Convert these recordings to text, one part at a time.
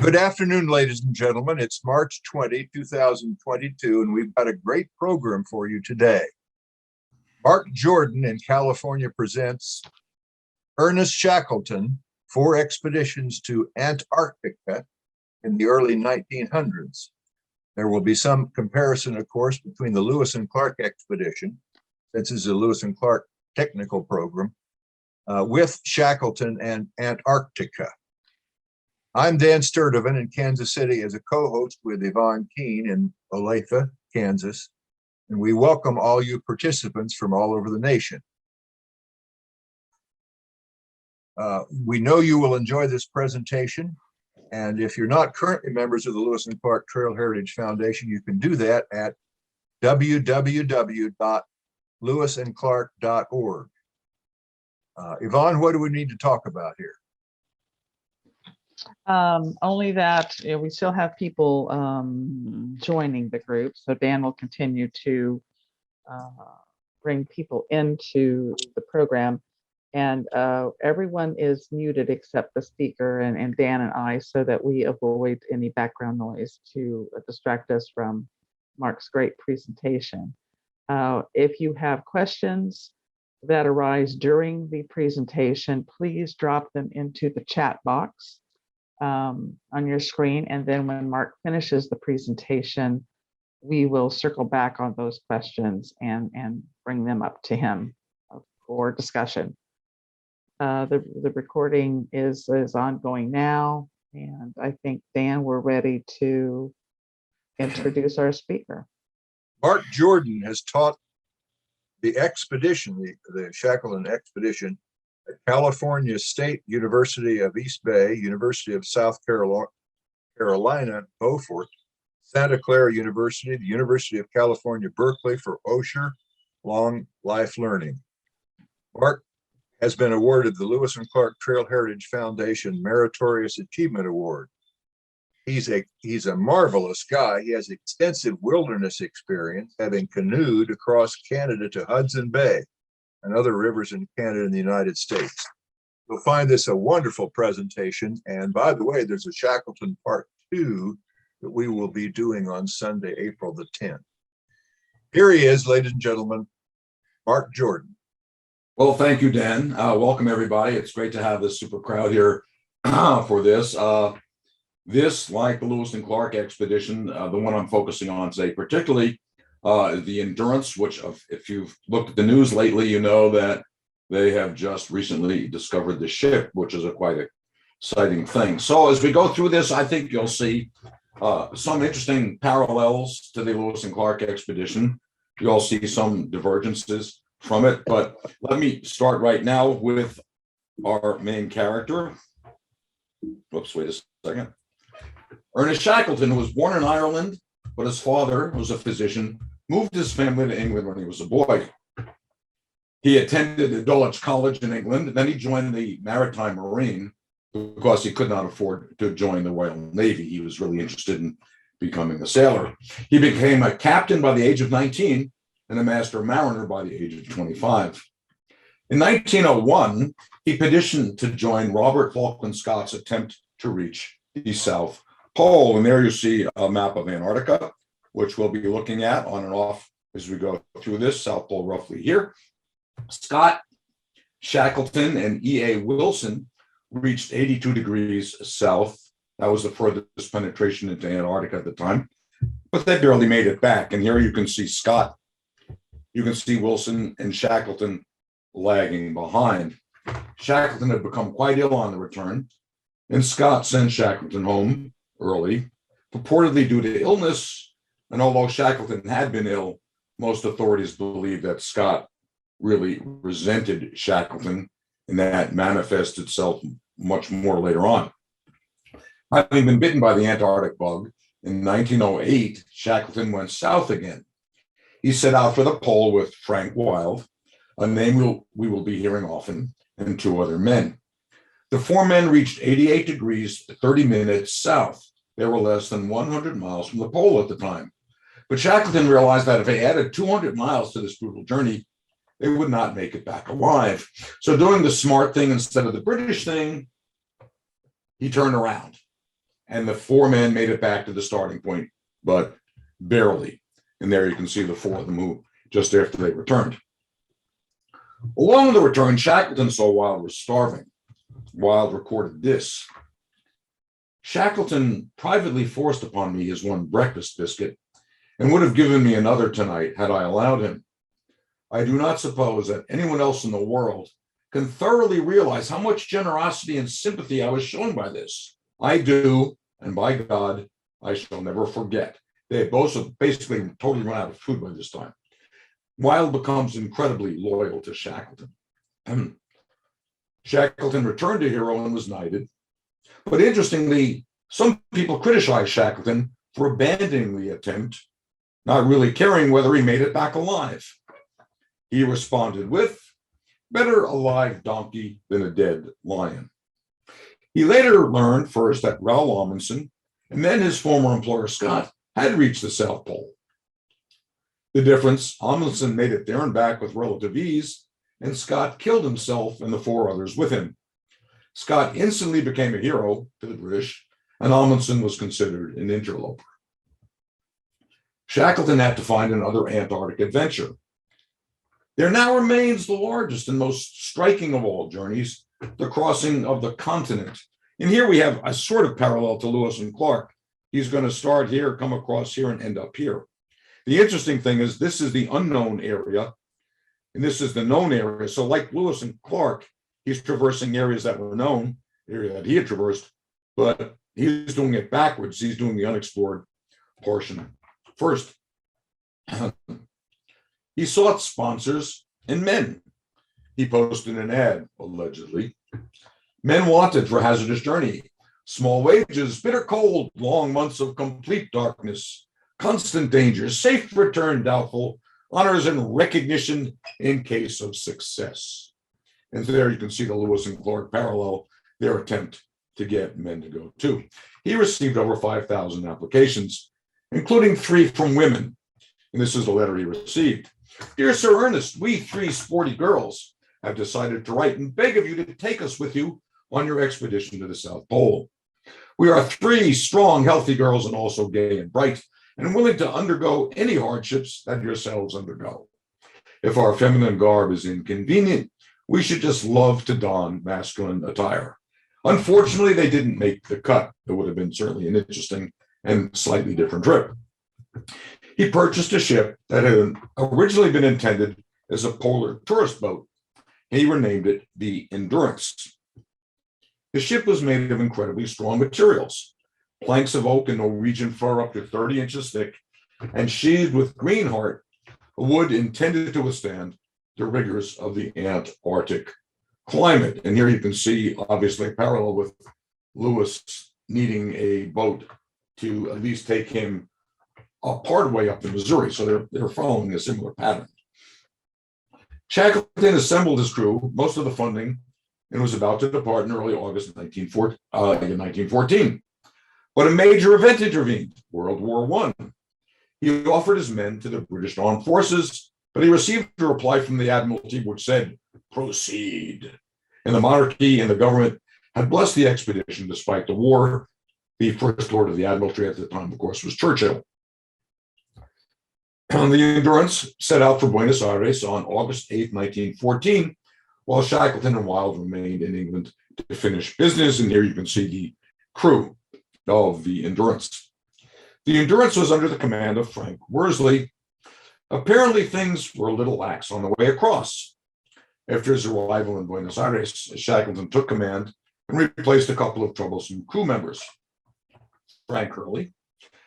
Good afternoon, ladies and gentlemen. It's March 20, 2022, and we've got a great program for you today. Mark Jordan in California presents Ernest Shackleton, 4 expeditions to Antarctica in the early 1900s. There will be some comparison, of course, between the Lewis and Clark expedition, this is a Lewis and Clark technical program, with Shackleton and Antarctica. I'm Dan Sturdivant in Kansas City as a co-host with Yvonne Keene in Olathe, Kansas, and we welcome all you participants from all over the nation. We know you will enjoy this presentation, and if you're not currently members of the Lewis and Clark Trail Heritage Foundation, you can do that at www.lewisandclark.org. Yvonne, what do we need to talk about here? Only that we still have people joining the group, so Dan will continue to bring people into the program, and everyone is muted except the speaker and Dan and I, so that we avoid any background noise to distract us from Mark's great presentation. If you have questions that arise during the presentation, please drop them into the chat box on your screen, and then when Mark finishes the presentation, we will circle back on those questions and bring them up to him for discussion. The recording is ongoing now, and I think, Dan, we're ready to introduce our speaker. Mark Jordan has taught the expedition, the Shackleton expedition, at California State University of East Bay, University of South Carolina, Beaufort, Santa Clara University, the University of California, Berkeley for Osher Long Life Learning. Mark has been awarded the Lewis and Clark Trail Heritage Foundation Meritorious Achievement Award. He's a marvelous guy. He has extensive wilderness experience, having canoed across Canada to Hudson Bay and other rivers in Canada and the United States. You'll find this a wonderful presentation. And by the way, there's a Shackleton Part 2 that we will be doing on Sunday, April the 10th. Here he is, ladies and gentlemen, Mark Jordan. Well, thank you, Dan. Welcome, everybody. It's great to have this super crowd here for this. This, like the Lewis and Clark expedition, the one I'm focusing on today, particularly the Endurance, which if you've looked at the news lately, you know that they have just recently discovered the ship, which is a quite exciting thing. So as we go through this, I think you'll see some interesting parallels to the Lewis and Clark expedition. You'll see some divergences from it, but let me start right now with our main character. Whoops, wait a second. Ernest Shackleton, who was born in Ireland, but his father was a physician, moved his family to England when he was a boy. He attended the Dulwich College in England, and then he joined the Maritime Marine because he could not afford to join the Royal Navy. He was really interested in becoming a sailor. He became a captain by the age of 19 and a master mariner by the age of 25. In 1901, he petitioned to join Robert Falkland Scott's attempt to reach the South Pole. And there you see a map of Antarctica, which we'll be looking at on and off as we go through this. South Pole roughly here. Scott, Shackleton, and E.A. Wilson reached 82 degrees south. That was the furthest penetration into Antarctica at the time, but they barely made it back. And here you can see Scott. You can see Wilson and Shackleton lagging behind. Shackleton had become quite ill on the return, and Scott sent Shackleton home early, purportedly due to illness. And although Shackleton had been ill, most authorities believe that Scott really resented Shackleton, and that manifests itself much more later on. Having been bitten by the Antarctic bug in 1908, Shackleton went south again. He set out for the pole with Frank Wild, a name we will be hearing often, and 2 other men. The 4 men reached 88 degrees, 30 minutes south. They were less than 100 miles from the pole at the time. But Shackleton realized that if they added 200 miles to this brutal journey, they would not make it back alive. So doing the smart thing instead of the British thing, he turned around. and the 4 men made it back to the starting point, but barely. And there you can see the 4 of them who just after they returned. Along the return, Shackleton saw Wild was starving. Wild recorded this. Shackleton privately forced upon me his one breakfast biscuit and would have given me another tonight had I allowed him. I do not suppose that anyone else in the world can thoroughly realize how much generosity and sympathy I was shown by this. I do, and by God, I shall never forget. They had both basically totally run out of food by this time. Wild becomes incredibly loyal to Shackleton. Shackleton returned to Hero and was knighted. But interestingly, some people criticized Shackleton for abandoning the attempt, not really caring whether he made it back alive. He responded with, "Better a live donkey than a dead lion." He later learned first that Raoul Amundsen and then his former employer Scott had reached the South Pole. The difference, Amundsen made it there and back with relative ease, and Scott killed himself and the 4 others with him. Scott instantly became a hero to the British, and Amundsen was considered an interloper. Shackleton had to find another Antarctic adventure. There now remains the largest and most striking of all journeys, the crossing of the continent. And here we have a sort of parallel to Lewis and Clark. He's going to start here, come across here, and end up here. The interesting thing is this is the unknown area, and this is the known area. So like Lewis and Clark, he's traversing areas that were known, area that he had traversed, but he's doing it backwards. He's doing the unexplored portion first. He sought sponsors and men. He posted an ad, allegedly. Men wanted for hazardous journey. Small wages, bitter cold, long months of complete darkness, constant danger, safe return doubtful, honors and recognition in case of success. And there you can see the Lewis and Clark parallel, their attempt to get men to go too. He received over 5,000 applications, including 3 from women. And this is the letter he received. "Dear Sir Ernest, we 3 sporty girls have decided to write and beg of you to take us with you on your expedition to the South Pole. We are 3 strong, healthy girls and also gay and bright and willing to undergo any hardships that yourselves undergo. If our feminine garb is inconvenient, we should just love to don masculine attire. Unfortunately, they didn't make the cut. It would have been certainly an interesting and slightly different trip." He purchased a ship that had originally been intended as a polar tourist boat. He renamed it the Endurance. The ship was made of incredibly strong materials, planks of oak and Norwegian fir up to 30 inches thick, and sheathed with greenheart, a wood intended to withstand the rigors of the Antarctic climate. And here you can see, obviously, a parallel with Lewis needing a boat to at least take him a part way up the Missouri. So they're following a similar pattern. Shackleton assembled his crew, most of the funding, and was about to depart in early August 1914. But a major event intervened, World War I. He offered his men to the British Armed Forces, but he received a reply from the Admiralty which said, "Proceed." And the monarchy and the government had blessed the expedition despite the war. The First Lord of the Admiralty at the time, of course, was Churchill. The Endurance set out for Buenos Aires on August 8, 1914, while Shackleton and Wild remained in England to finish business. And here you can see the crew of the Endurance. The Endurance was under the command of Frank Worsley. Apparently, things were a little lax on the way across. After his arrival in Buenos Aires, Shackleton took command and replaced a couple of troublesome crew members. Frank Hurley,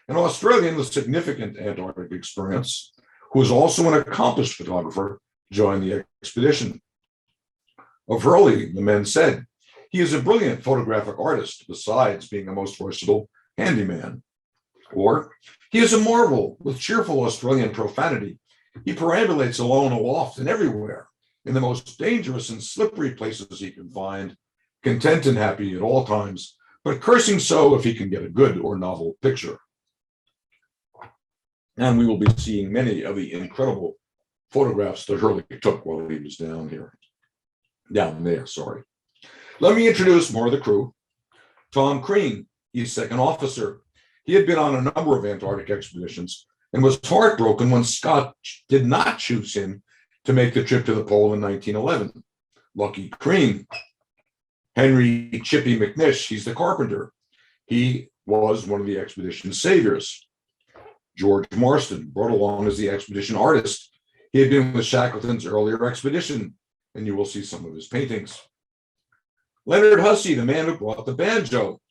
an Australian with significant Antarctic experience, who was also an accomplished photographer, joined the expedition. Of Hurley, the men said, "He is a brilliant photographic artist, besides being a most versatile handyman." Or, "He is a marvel with cheerful Australian profanity. He perambulates alone aloft and everywhere, in the most dangerous and slippery places he can find, content and happy at all times, but cursing so if he can get a good or novel picture." And we will be seeing many of the incredible photographs that Hurley took while he was down there, sorry. Let me introduce more of the crew. Tom Crean, He's second officer. He had been on a number of Antarctic expeditions and was heartbroken when Scott did not choose him to make the trip to the pole in 1911. Lucky Cream. Henry Chippy McNish, he's the carpenter. He was one of the expedition's saviors. George Marston, brought along as the expedition artist. He had been with Shackleton's earlier expedition, and you will see some of his paintings. Leonard Hussey, the man who brought the banjo.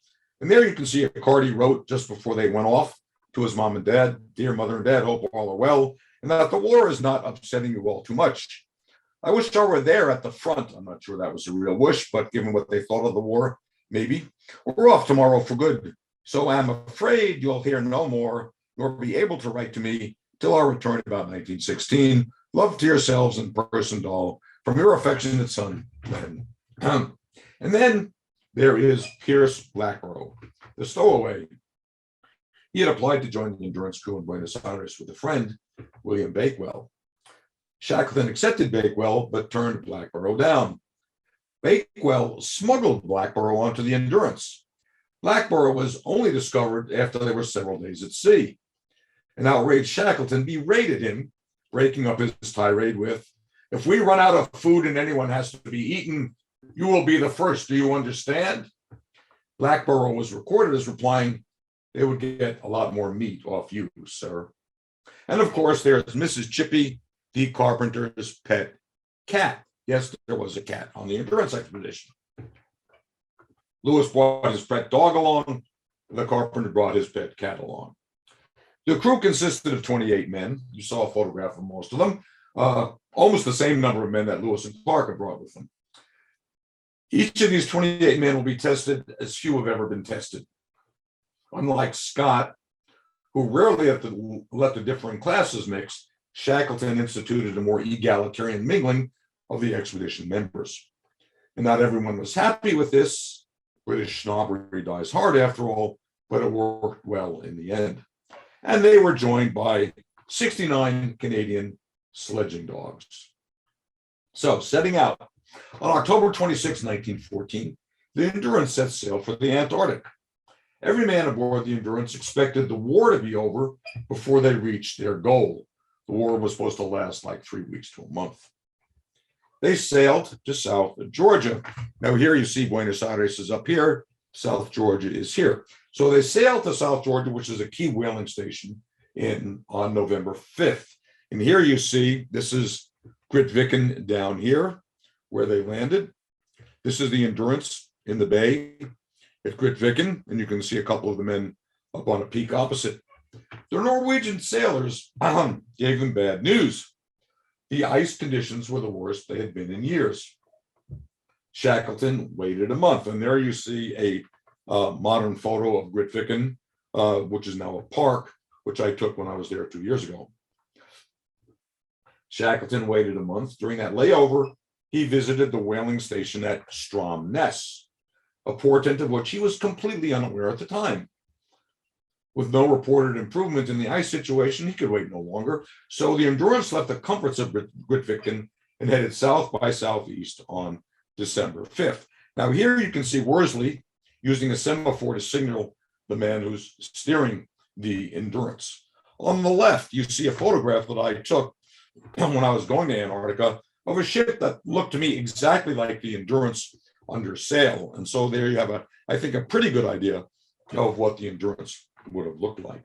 And there you can see a card he wrote just before they went off to his mom and dad. Dear mother and dad, hope all are well, and that the war is not upsetting you all too much. I wish I were there at the front. I'm not sure that was a real wish, but given what they thought of the war, maybe. We're off tomorrow for good, so I'm afraid you'll hear no more, nor be able to write to me till our return about 1916. Love to yourselves and person doll, from your affectionate son, Len. And then there is Pierce Blackboro, the stowaway. He had applied to join the endurance crew in Buenos Aires with a friend, William Bakewell. Shackleton accepted Bakewell, but turned Blackboro down. Bakewell smuggled Blackboro onto the Endurance. Blackboro was only discovered after they were several days at sea. An outraged Shackleton berated him, breaking up his tirade with, "If we run out of food and anyone has to be eaten, you will be the first. Do you understand?" Blackboro was recorded as replying, "They would get a lot more meat off you, sir." And of course, there's Mrs. Chippy, the carpenter's pet cat. Yes, there was a cat on the Endurance expedition. Lewis brought his pet dog along. The carpenter brought his pet cat along. The crew consisted of 28 men. You saw a photograph of most of them. Almost the same number of men that Lewis and Clark had brought with them. Each of these 28 men will be tested as few have ever been tested. Unlike Scott, who rarely let the differing classes mix, Shackleton instituted a more egalitarian mingling of the expedition members. And not everyone was happy with this. British snobbery dies hard after all, but it worked well in the end. And they were joined by 69 Canadian sledging dogs. So, setting out on October 26, 1914, the Endurance set sail for the Antarctic. Every man aboard the Endurance expected the war to be over before they reached their goal. The war was supposed to last like 3 weeks to a month. They sailed to South Georgia. Now here you see Buenos Aires is up here, South Georgia is here. So they sailed to South Georgia, which is a key whaling station on November 5th. And here you see, this is Grytviken down here, where they landed. This is the Endurance in the bay at Grytviken, and you can see a couple of the men up on a peak opposite. The Norwegian sailors gave them bad news. The ice conditions were the worst they had been in years. Shackleton waited a month, and there you see a modern photo of Grytviken, which is now a park, which I took when I was there 2 years ago. Shackleton waited a month. During that layover, he visited the whaling station at Stromness, a portent of which he was completely unaware at the time. With no reported improvement in the ice situation, he could wait no longer. So the Endurance left the comforts of Grytviken and headed south by southeast on December 5th. Now here you can see Worsley using a semaphore to signal the man who's steering the Endurance. On the left, you see a photograph that I took when I was going to Antarctica of a ship that looked to me exactly like the Endurance under sail. And so there you have I think, a pretty good idea of what the Endurance would have looked like.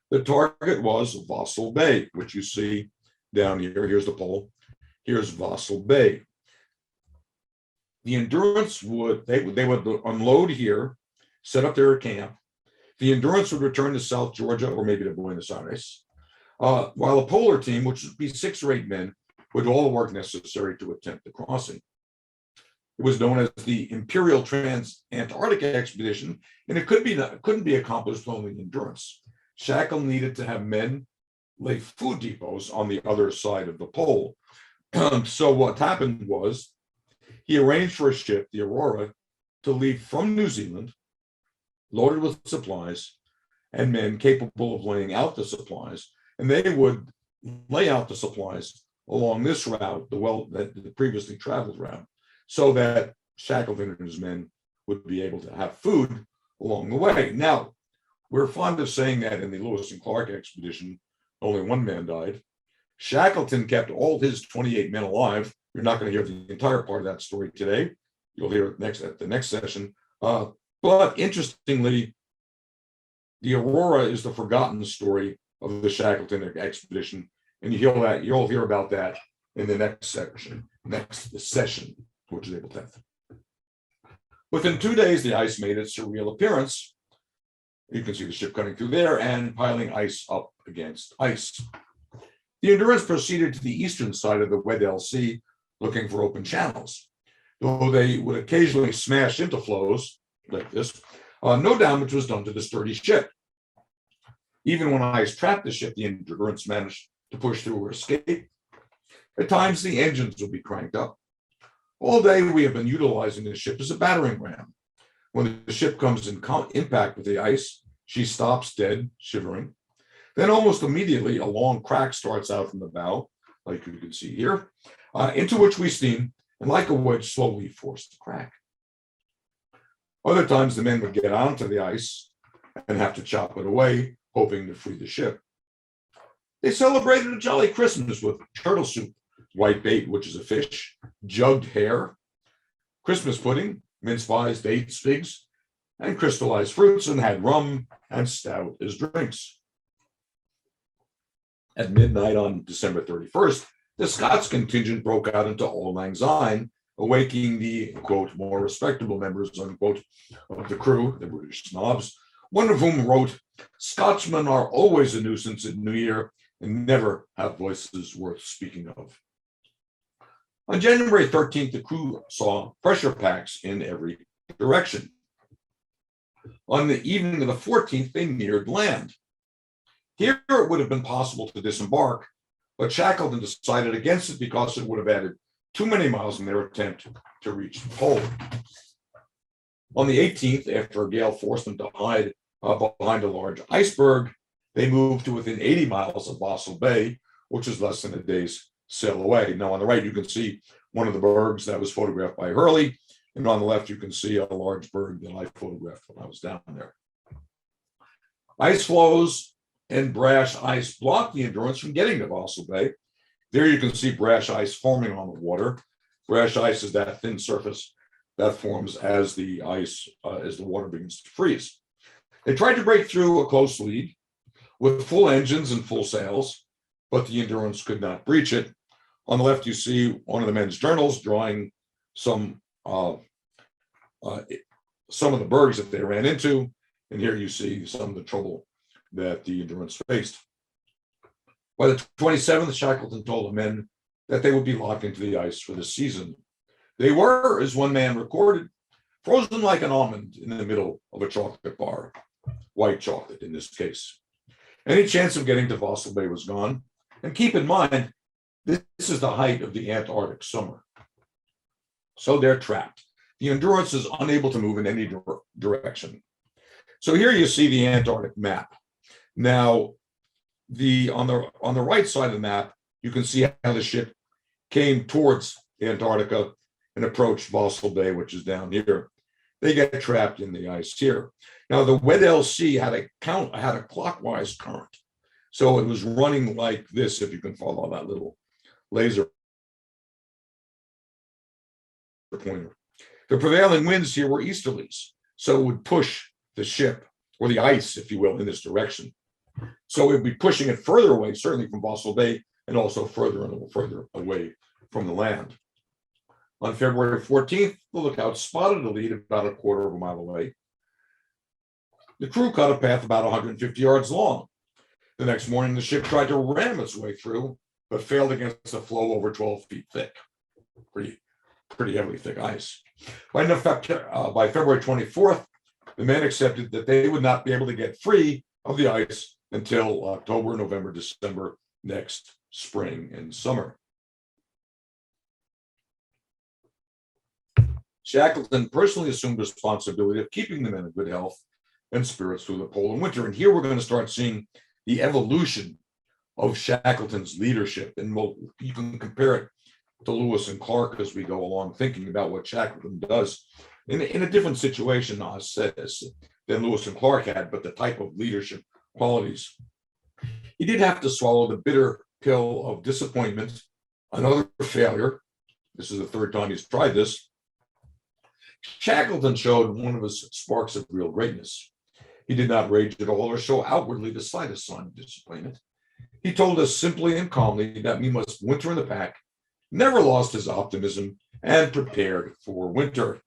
The target was Vassal Bay, which you see down here. Here's the pole. Here's Vassal Bay. The Endurance would unload here, set up their camp. The Endurance would return to South Georgia or maybe to Buenos Aires, while a polar team, which would be 6 or 8 men, would do all the work necessary to attempt the crossing. It was known as the Imperial Trans-Antarctic Expedition, and it couldn't be accomplished only in Endurance. Shackleton needed to have men lay food depots on the other side of the pole. So what happened was he arranged for a ship, the Aurora, to leave from New Zealand, loaded with supplies, and men capable of laying out the supplies, and they would lay out the supplies along this route, the previously traveled route, so that Shackleton and his men would be able to have food along the way. Now, we're fond of saying that in the Lewis and Clark expedition, only one man died. Shackleton kept all his 28 men alive. You're not going to hear the entire part of that story today. You'll hear it at the next session. But interestingly, the Aurora is the forgotten story of the Shackleton expedition, and you'll hear about that in the next session, which is April 10th. Within 2 days, the ice made its surreal appearance. You can see the ship cutting through there and piling ice up against ice. The Endurance proceeded to the eastern side of the Weddell Sea, looking for open channels. Though they would occasionally smash into floes like this, no damage was done to the sturdy ship. Even when ice trapped the ship, the Endurance managed to push through or escape. At times, the engines would be cranked up. All day, we have been utilizing the ship as a battering ram. When the ship comes in impact with the ice, she stops dead, shivering. Then almost immediately, a long crack starts out from the bow, like you can see here, into which we steam, and like a wedge, slowly force the crack. Other times, the men would get onto the ice and have to chop it away, hoping to free the ship. They celebrated a jolly Christmas with turtle soup, white bait, which is a fish, jugged hare, Christmas pudding, mince pies, dates, figs, and crystallized fruits, and had rum and stout as drinks. At midnight on December 31st, the Scots contingent broke out into Auld Lang Syne, awaking the, quote, more respectable members, unquote, of the crew, the British snobs, one of whom wrote, "Scotchmen are always a nuisance at New Year and never have voices worth speaking of." On January 13th, the crew saw pressure packs in every direction. On the evening of the 14th, they neared land. Here it would have been possible to disembark, but Shackleton decided against it because it would have added too many miles in their attempt to reach the pole. On the 18th, after a gale forced them to hide behind a large iceberg, they moved to within 80 miles of Vosel Bay, which is less than a day's sail away. Now, on the right, you can see one of the bergs that was photographed by Hurley, and on the left, you can see a large berg that I photographed when I was down there. Ice floes and brash ice blocked the Endurance from getting to Vosel Bay. There you can see brash ice forming on the water. Brash ice is that thin surface that forms as the water begins to freeze. They tried to break through a close lead with full engines and full sails, but the Endurance could not breach it. On the left, you see one of the men's journals drawing some of the bergs that they ran into, and here you see some of the trouble that the Endurance faced. By the 27th, Shackleton told the men that they would be locked into the ice for the season. They were, as one man recorded, frozen like an almond in the middle of a chocolate bar, white chocolate in this case. Any chance of getting to Vosel Bay was gone. And keep in mind, this is the height of the Antarctic summer. So they're trapped. The Endurance is unable to move in any direction. So here you see the Antarctic map. Now, on the right side of the map, you can see how the ship came towards Antarctica and approached Vosel Bay, which is down here. They get trapped in the ice here. Now, the Weddell Sea had a clockwise current. So it was running like this, if you can follow that little laser pointer. The prevailing winds here were easterlies, so it would push the ship, or the ice, if you will, in this direction. So it would be pushing it further away, certainly from Vosel Bay, and also further and a little further away from the land. On February 14th, the lookout spotted a lead about a quarter of a mile away. The crew cut a path about 150 yards long. The next morning, the ship tried to ram its way through, but failed against a floe over 12 feet thick. Pretty heavily thick ice. By February 24th, the men accepted that they would not be able to get free of the ice until October, November, December next spring and summer. Shackleton personally assumed responsibility of keeping the men in good health and spirits through the polar winter. And here we're going to start seeing the evolution of Shackleton's leadership. And you can compare it to Lewis and Clark as we go along, thinking about what Shackleton does. in a different situation, Oz says, than Lewis and Clark had, but the type of leadership qualities. He did have to swallow the bitter pill of disappointment, another failure. This is the third time he's tried this. Shackleton showed one of his sparks of real greatness. He did not rage at all or show outwardly the slightest sign of disappointment. He told us simply and calmly that we must winter in the pack, never lost his optimism, and prepared for winter.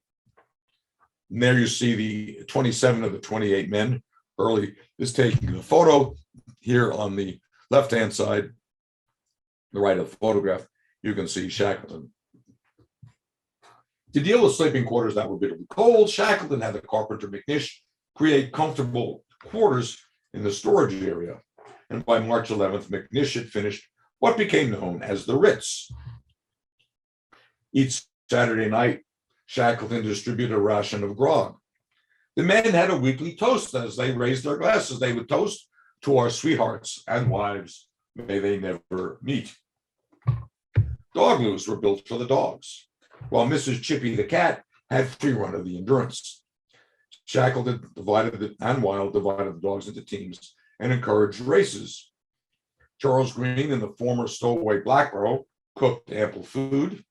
And there you see the 27 of the 28 men. Early is taking the photo here on the left-hand side, the right of the photograph. You can see Shackleton. To deal with sleeping quarters that were bitterly cold, Shackleton had the carpenter McNish create comfortable quarters in the storage area. And by March 11th, McNish had finished what became known as the Ritz. Each Saturday night, Shackleton distributed a ration of grog. The men had a weekly toast as they raised their glasses. They would toast to our sweethearts and wives. May they never meet. Dog loos were built for the dogs, while Mrs. Chippy the cat had free run of the Endurance. Shackleton divided the dogs into teams and encouraged races. Charles Green and the former stowaway Blackboro cooked ample food.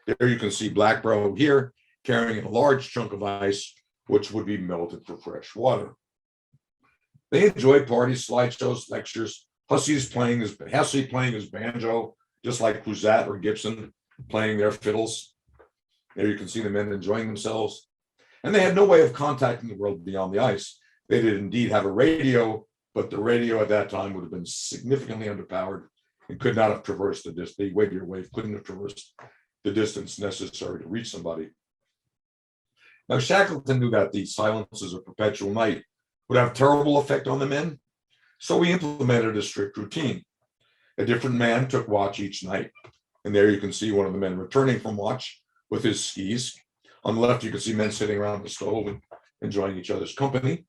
There you can see Blackboro here carrying a large chunk of ice, which would be melted for fresh water. They enjoyed parties, slideshows, lectures, Hussey playing his banjo, just like Cruzat or Gibson playing their fiddles. There you can see the men enjoying themselves. And they had no way of contacting the world beyond the ice. They did indeed have a radio, but the radio at that time would have been significantly underpowered and could not have traversed the radio wave couldn't have traversed the distance necessary to reach somebody. Now, Shackleton knew that the silences of perpetual night would have terrible effect on the men, so he implemented a strict routine. A different man took watch each night, and there you can see one of the men returning from watch with his skis. On the left, you can see men sitting around the stove and enjoying each other's company.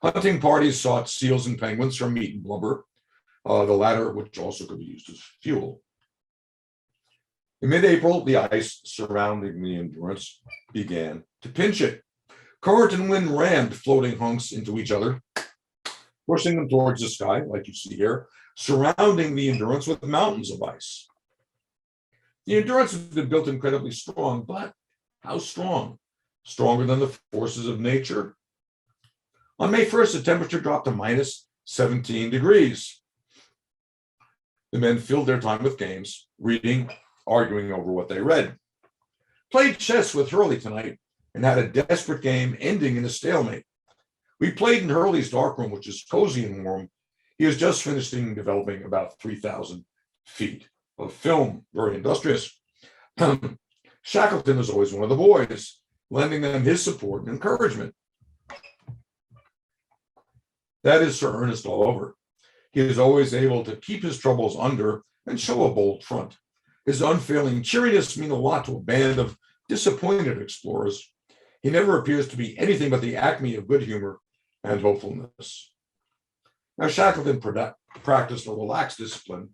Hunting parties sought seals and penguins for meat and blubber, the latter which also could be used as fuel. In mid-April, the ice surrounding the Endurance began to pinch it. Current and wind rammed floating hunks into each other, pushing them towards the sky, like you see here, surrounding the Endurance with mountains of ice. The Endurance has been built incredibly strong, but how strong? Stronger than the forces of nature? On May 1st, the temperature dropped to minus 17 degrees. The men filled their time with games, reading, arguing over what they read. Played chess with Hurley tonight and had a desperate game ending in a stalemate. We played in Hurley's darkroom, which is cozy and warm. He has just finished developing about 3,000 feet of film, very industrious. Shackleton was always one of the boys, lending them his support and encouragement. That is Sir Ernest all over. He is always able to keep his troubles under and show a bold front. His unfailing cheeriness means a lot to a band of disappointed explorers. He never appears to be anything but the acme of good humor and hopefulness. Now, Shackleton practiced a relaxed discipline,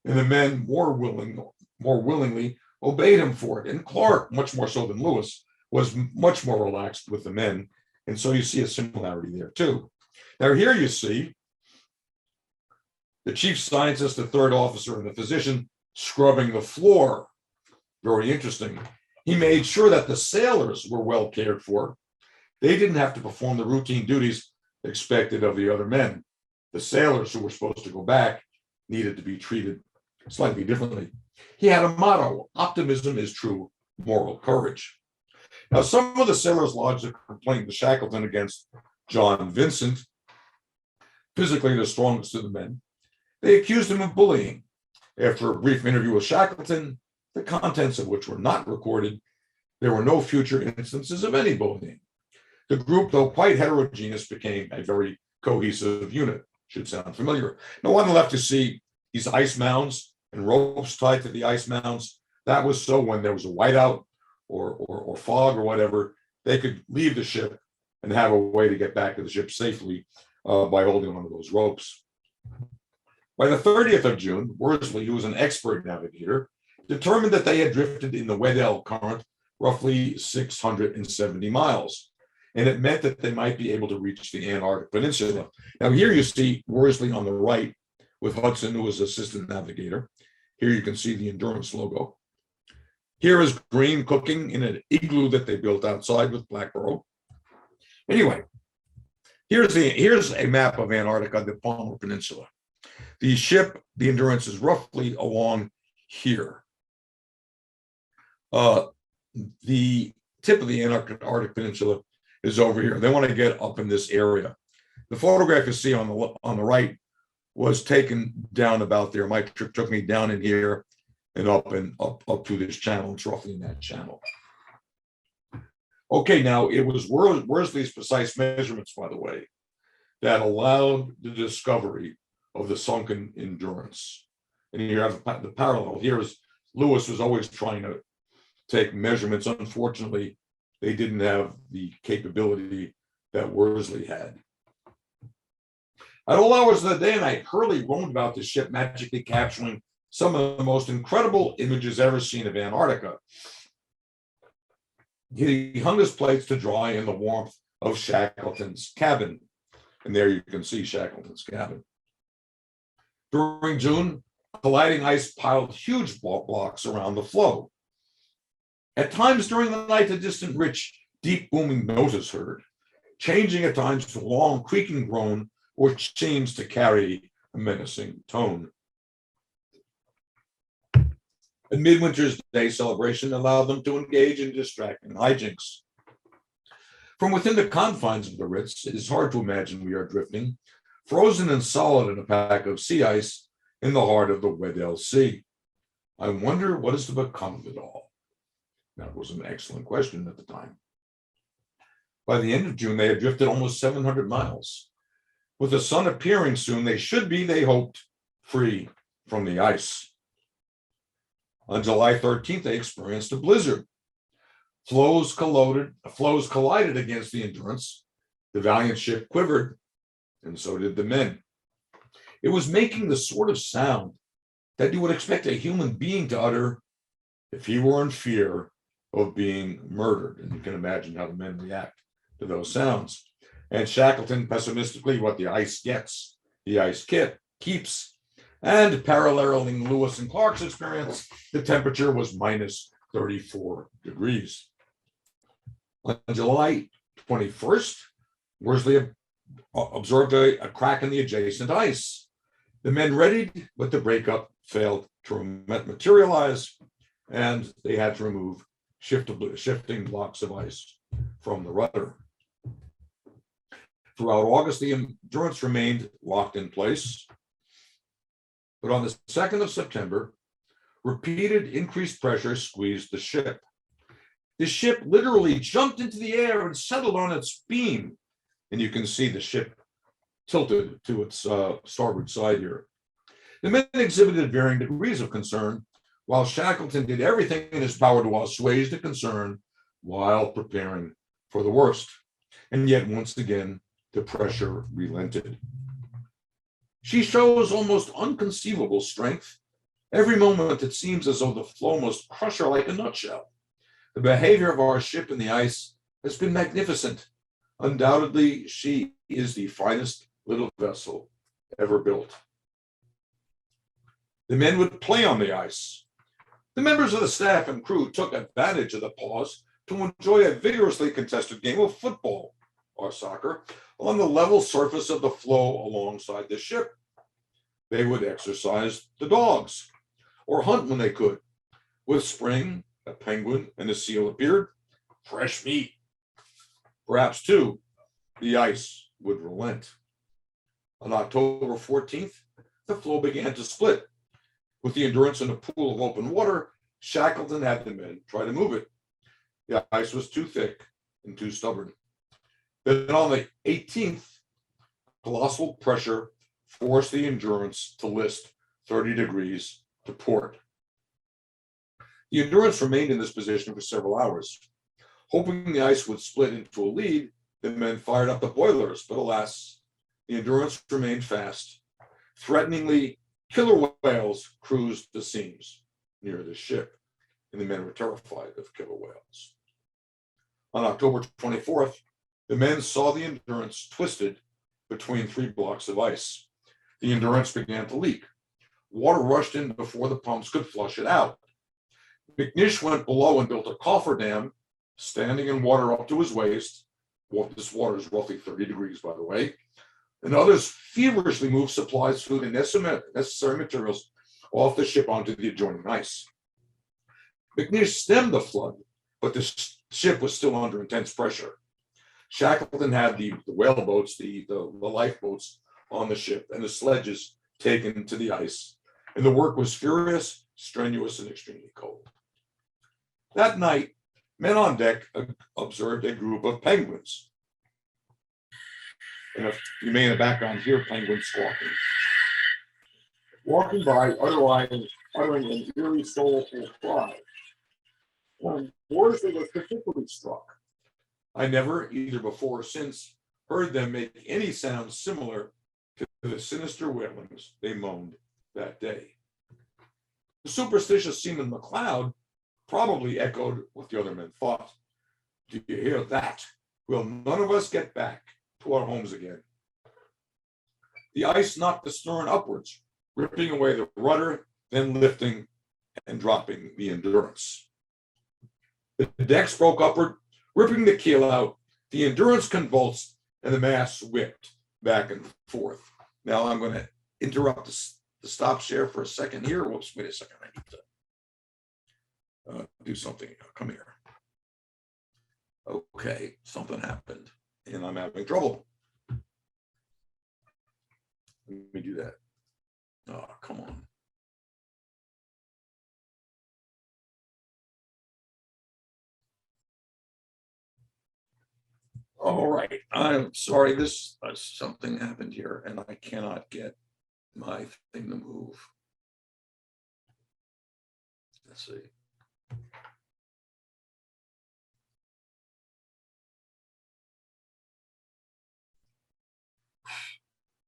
and the men more willingly obeyed him for it. And Clark, much more so than Lewis, was much more relaxed with the men. And so you see a similarity there too. Now here you see the chief scientist, the third officer, and the physician scrubbing the floor. Very interesting. He made sure that the sailors were well cared for. They didn't have to perform the routine duties expected of the other men. The sailors who were supposed to go back needed to be treated slightly differently. He had a motto: optimism is true moral courage. Now, some of the sailors lodged a complaint to Shackleton against John Vincent, physically the strongest of the men. They accused him of bullying. After a brief interview with Shackleton, the contents of which were not recorded, there were no future instances of any bullying. The group, though quite heterogeneous, became a very cohesive unit. Should sound familiar. Now, on the left, you see these ice mounds and ropes tied to the ice mounds. That was so when there was a whiteout or fog or whatever, they could leave the ship and have a way to get back to the ship safely by holding on to those ropes. By the 30th of June, Worsley, who was an expert navigator, determined that they had drifted in the Weddell current roughly 670 miles. And it meant that they might be able to reach the Antarctic Peninsula. Now, here you see Worsley on the right with Hudson, who was assistant navigator. Here you can see the Endurance logo. Here is Green cooking in an igloo that they built outside with Blackboro. Anyway, here's a map of Antarctica, the Palmer Peninsula. The ship, the Endurance, is roughly along here. The tip of the Antarctic Peninsula is over here. They want to get up in this area. The photograph you see on the right was taken down about there. My trip took me down in here and up to this channel. It's roughly in that channel. Okay, now it was Worsley's precise measurements, by the way, that allowed the discovery of the sunken Endurance. And you have the parallel. Here is Lewis was always trying to take measurements. Unfortunately, they didn't have the capability that Worsley had. At all hours of the day and night, Hurley roamed about the ship, magically capturing some of the most incredible images ever seen of Antarctica. He hung his plates to dry in the warmth of Shackleton's cabin. And there you can see Shackleton's cabin. During June, colliding ice piled huge blocks around the floe. At times during the night, the distant, rich, deep booming note is heard, changing at times to a long creaking groan, which seems to carry a menacing tone. A Midwinter's Day celebration allowed them to engage in distracting hijinks. From within the confines of the Ritz, it is hard to imagine we are drifting, frozen and solid in a pack of sea ice in the heart of the Weddell Sea. I wonder what is to become of it all. That was an excellent question at the time. By the end of June, they had drifted almost 700 miles. With the sun appearing soon, they should be, they hoped, free from the ice. On July 13th, they experienced a blizzard. Floes collided against the Endurance. The valiant ship quivered, and so did the men. It was making the sort of sound that you would expect a human being to utter if he were in fear of being murdered. And you can imagine how the men react to those sounds. And Shackleton, pessimistically, what the ice gets, the ice keeps. And paralleling Lewis and Clark's experience, the temperature was minus 34 degrees. On July 21st, Worsley observed a crack in the adjacent ice. The men readied, but the breakup failed to materialize, and they had to remove shifting blocks of ice from the rudder. Throughout August, the Endurance remained locked in place. But on the 2nd of September, repeated increased pressure squeezed the ship. The ship literally jumped into the air and settled on its beam. And you can see the ship tilted to its starboard side here. The men exhibited varying degrees of concern, while Shackleton did everything in his power to assuage the concern while preparing for the worst. And yet, once again, the pressure relented. She shows almost unconceivable strength. Every moment it seems as though the floe must crush her like a nutshell. The behavior of our ship in the ice has been magnificent. Undoubtedly, she is the finest little vessel ever built. The men would play on the ice. The members of the staff and crew took advantage of the pause to enjoy a vigorously contested game of football or soccer on the level surface of the floe alongside the ship. They would exercise the dogs or hunt when they could. With spring, a penguin and a seal appeared, fresh meat. Perhaps, too, the ice would relent. On October 14th, the floe began to split. With the Endurance in a pool of open water, Shackleton had the men try to move it. The ice was too thick and too stubborn. Then on the 18th, colossal pressure forced the Endurance to list 30 degrees to port. The Endurance remained in this position for several hours. Hoping the ice would split into a lead, the men fired up the boilers, but alas, the Endurance remained fast. Threateningly, killer whales cruised the seams near the ship. and the men were terrified of killer whales. On October 24th, the men saw the Endurance twisted between 3 blocks of ice. The Endurance began to leak. Water rushed in before the pumps could flush it out. McNish went below and built a coffer-dam, standing in water up to his waist. Well, this water is roughly 30 degrees, by the way. And others feverishly moved supplies, food, and necessary materials off the ship onto the adjoining ice. McNish stemmed the flood, but the ship was still under intense pressure. Shackleton had the whaleboats, the lifeboats on the ship, and the sledges taken to the ice, and the work was furious, strenuous, and extremely cold. That night, men on deck observed a group of penguins. And if you may in the background hear penguins squawking. Walking by, uttering an eerie, soulful cry. Words that was particularly struck. I never, either before or since, heard them make any sound similar to the sinister wailings they moaned that day. The superstitious seaman McLeod probably echoed what the other men thought. Do you hear that? Will none of us get back to our homes again? The ice knocked the stern upwards, ripping away the rudder, then lifting and dropping the Endurance. The decks broke upward, ripping the keel out. The Endurance convulsed, and the masts whipped back and forth. Now I'm going to interrupt the stop share for a second here. Whoops, wait a second. I need to do something. Come here. Okay, something happened, and I'm having trouble. Let me do that. Oh, come on. All right, I'm sorry, this something happened here and I cannot get my thing to move. Let's see.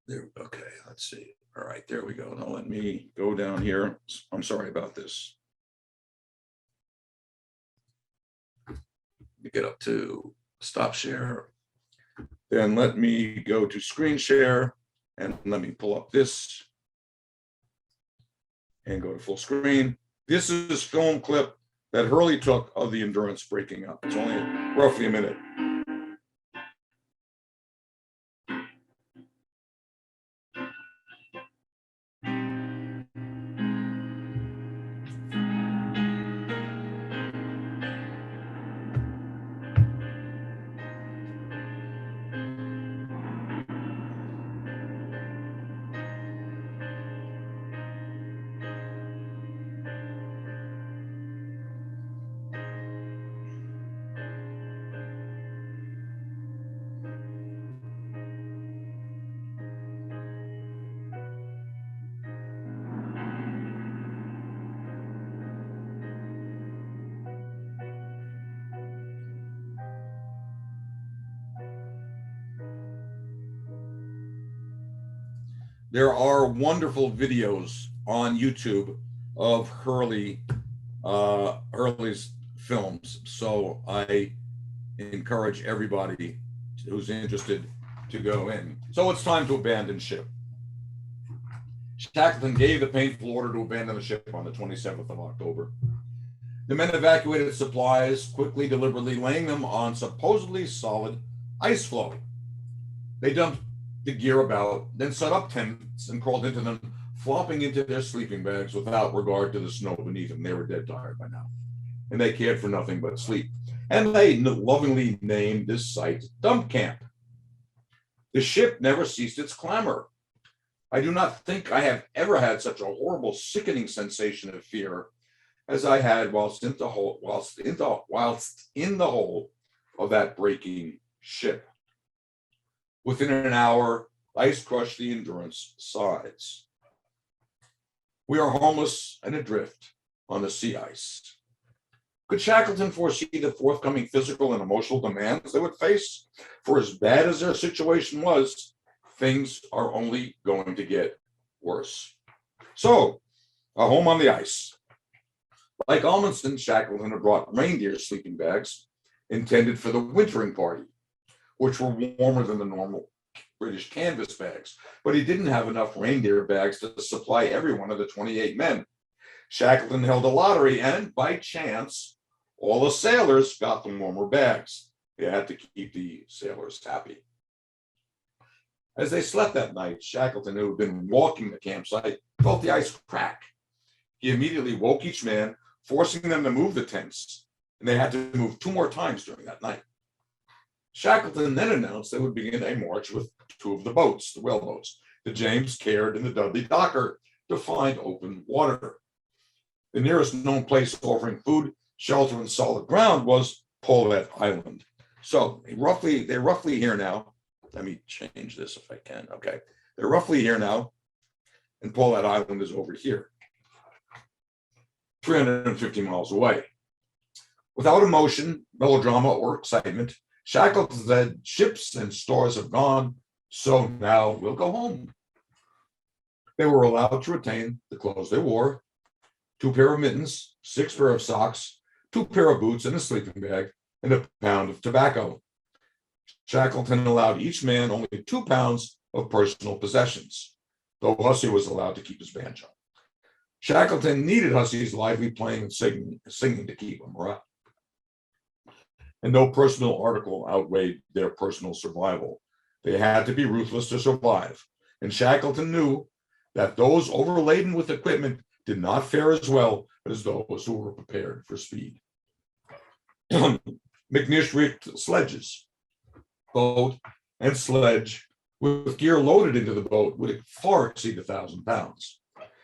There, okay, let's see. All right, there we go. Now let me go down here. I'm sorry about this. Let me get up to stop share. Then let me go to screen share and let me pull up this and go to full screen. This is film clip that Hurley took of the Endurance breaking up. It's only roughly a minute. There are wonderful videos on YouTube of Hurley's films. So I encourage everybody who's interested to go in. So it's time to abandon ship. Shackleton gave the painful order to abandon the ship on the 27th of October. The men evacuated supplies, quickly, deliberately laying them on supposedly solid ice floe. They dumped the gear about, then set up tents and crawled into them, flopping into their sleeping bags without regard to the snow beneath them. They were dead tired by now, and they cared for nothing but sleep. And they lovingly named this site Dump Camp. The ship never ceased its clamor. I do not think I have ever had such a horrible, sickening sensation of fear as I had whilst in the hold of that breaking ship. Within an hour, ice crushed the Endurance sides. We are homeless and adrift on the sea ice. Could Shackleton foresee the forthcoming physical and emotional demands they would face? For as bad as their situation was, things are only going to get worse. So, a home on the ice. Like Amundsen, Shackleton had brought reindeer sleeping bags intended for the wintering party, which were warmer than the normal British canvas bags. But he didn't have enough reindeer bags to supply every one of the 28 men. Shackleton held a lottery, and by chance, all the sailors got the warmer bags. They had to keep the sailors happy. As they slept that night, Shackleton, who had been walking the campsite, felt the ice crack. He immediately woke each man, forcing them to move the tents, and they had to move 2 more times during that night. Shackleton then announced they would begin a march with 2 of the boats, the whaleboats, the James Caird and the Dudley Docker, to find open water. The nearest known place offering food, shelter, and solid ground was Paulet Island. So they're roughly here now. Let me change this if I can. Okay, they're roughly here now, and Paulet Island is over here, 350 miles away. Without emotion, melodrama, or excitement, Shackleton said, "Ships and stores have gone, so now we'll go home." They were allowed to retain the clothes they wore, 2 pair of mittens, 6 pair of socks, 2 pair of boots, and a sleeping bag, and a pound of tobacco. Shackleton allowed each man only 2 pounds of personal possessions, though Hussey was allowed to keep his banjo. Shackleton needed Hussey's lively playing and singing to keep him up. And no personal article outweighed their personal survival. They had to be ruthless to survive. And Shackleton knew that those overladen with equipment did not fare as well as those who were prepared for speed. McNish rigged sledges, boat, and sledge with gear loaded into the boat would far exceed 1,000 pounds.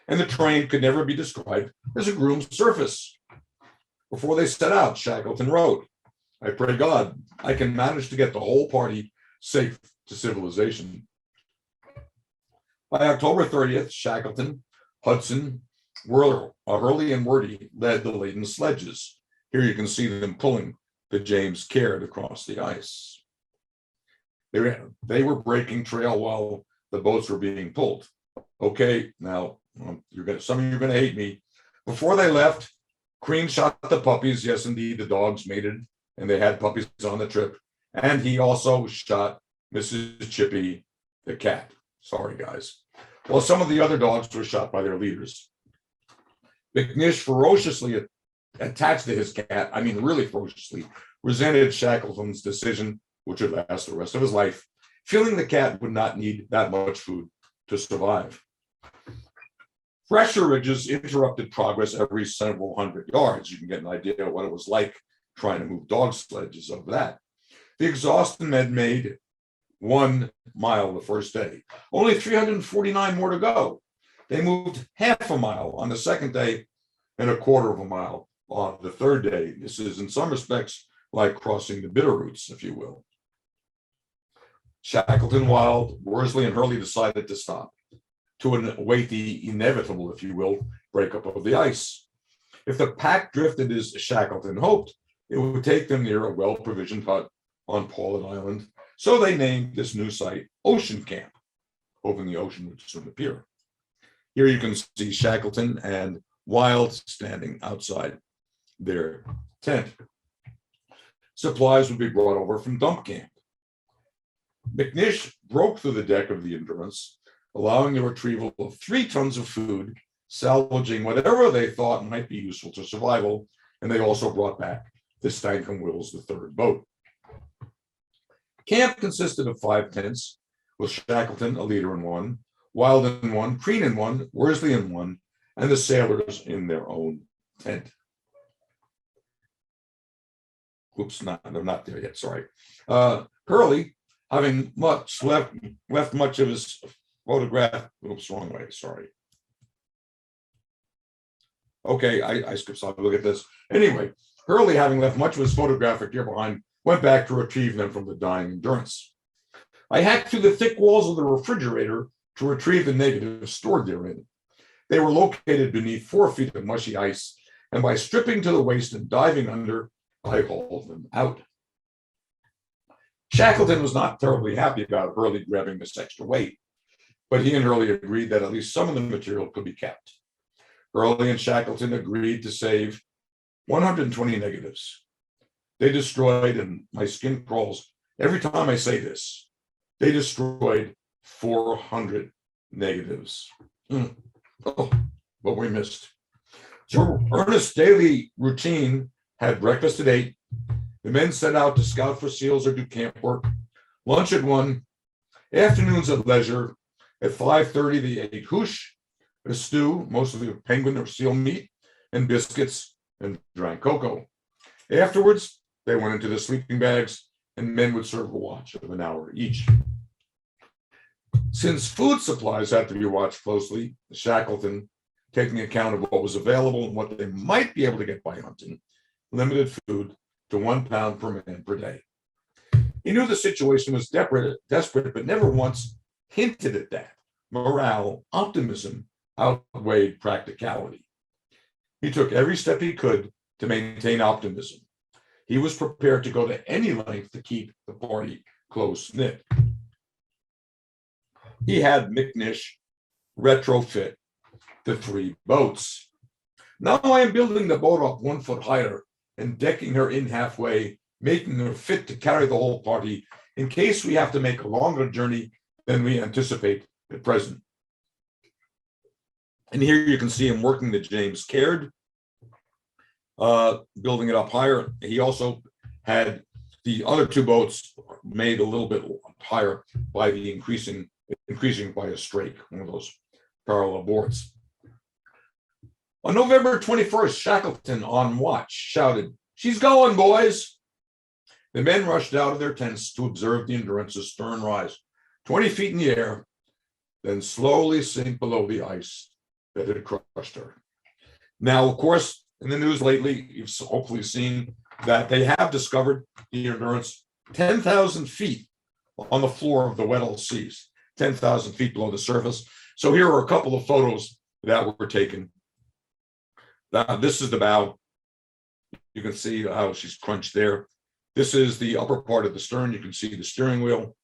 And the terrain could never be described as a groomed surface. Before they set out, Shackleton wrote, "I pray God I can manage to get the whole party safe to civilization." By October 30th, Shackleton, Hudson, Hurley, and Wordy led the laden sledges. Here you can see them pulling the James Caird across the ice. They were breaking trail while the boats were being pulled. Okay, now some of you are going to hate me. Before they left, Crean shot the puppies. Yes, indeed, the dogs mated, and they had puppies on the trip. And he also shot Mrs. Chippy, the cat. Sorry, guys. Well, some of the other dogs were shot by their leaders. McNish ferociously attached to his cat, really ferociously, resented Shackleton's decision, which would last the rest of his life, feeling the cat would not need that much food to survive. Pressure ridges interrupted progress every several hundred yards. You can get an idea of what it was like trying to move dog sledges over that. The exhausted men made 1 mile the first day, only 349 more to go. They moved half a mile on the second day and a quarter of a mile on the third day. This is in some respects like crossing the Bitterroots, if you will. Shackleton, Wild, Worsley, and Hurley decided to stop to await the inevitable, if you will, breakup of the ice. If the pack drifted as Shackleton hoped, it would take them near a well-provisioned hut on Paulet Island. So they named this new site Ocean Camp, hoping the ocean would soon appear. Here you can see Shackleton and Wild standing outside their tent. Supplies would be brought over from Dump Camp. McNish broke through the deck of the Endurance, allowing the retrieval of 3 tons of food, salvaging whatever they thought might be useful to survival, and they also brought back the Stankham Wills, the 3rd boat. Camp consisted of 5 tents, with Shackleton, a leader, in one, Wild in one, Crean in one, Worsley in one, and the sailors in their own tent. Oops, they're not there yet, sorry. Hurley, having left much of his photograph, oops, wrong way, sorry. Okay, I skipped something, look at this. Anyway, Hurley, having left much of his photographic gear behind, went back to retrieve them from the dying Endurance. I hacked through the thick walls of the refrigerator to retrieve the negatives stored therein. They were located beneath 4 feet of mushy ice, and by stripping to the waist and diving under, I hauled them out. Shackleton was not terribly happy about Hurley grabbing this extra weight, but he and Hurley agreed that at least some of the material could be kept. Hurley and Shackleton agreed to save 120 negatives. They destroyed, and my skin crawls every time I say this, they destroyed 400 negatives. Oh, what we missed. So Ernest's daily routine had breakfast at 8. The men set out to scout for seals or do camp work. Lunch at 1. Afternoons at leisure. At 5:30, they ate hoosh, a stew, mostly of penguin or seal meat, and biscuits, and drank cocoa. Afterwards, they went into the sleeping bags, and men would serve a watch of an hour each. Since food supplies had to be watched closely, Shackleton, taking account of what was available and what they might be able to get by hunting, limited food to 1 pound per man per day. He knew the situation was desperate, but never once hinted at that. Morale, optimism outweighed practicality. He took every step he could to maintain optimism. He was prepared to go to any length to keep the party close-knit. He had McNish retrofit the 3 boats. Now I am building the boat up 1 foot higher and decking her in halfway, making her fit to carry the whole party in case we have to make a longer journey than we anticipate at present. And here you can see him working the James Caird, building it up higher. He also had the other 2 boats made a little bit higher by the increasing by a strake, one of those parallel boards. On November 21st, Shackleton, on watch, shouted, "She's going, boys!" The men rushed out of their tents to observe the Endurance's stern rise 20 feet in the air, then slowly sink below the ice that had crushed her. Now, of course, in the news lately, you've hopefully seen that they have discovered the Endurance 10,000 feet on the floor of the Weddell Seas, 10,000 feet below the surface. So here are a couple of photos that were taken. This is the bow. You can see how she's crunched there. This is the upper part of the stern. You can see the steering wheel.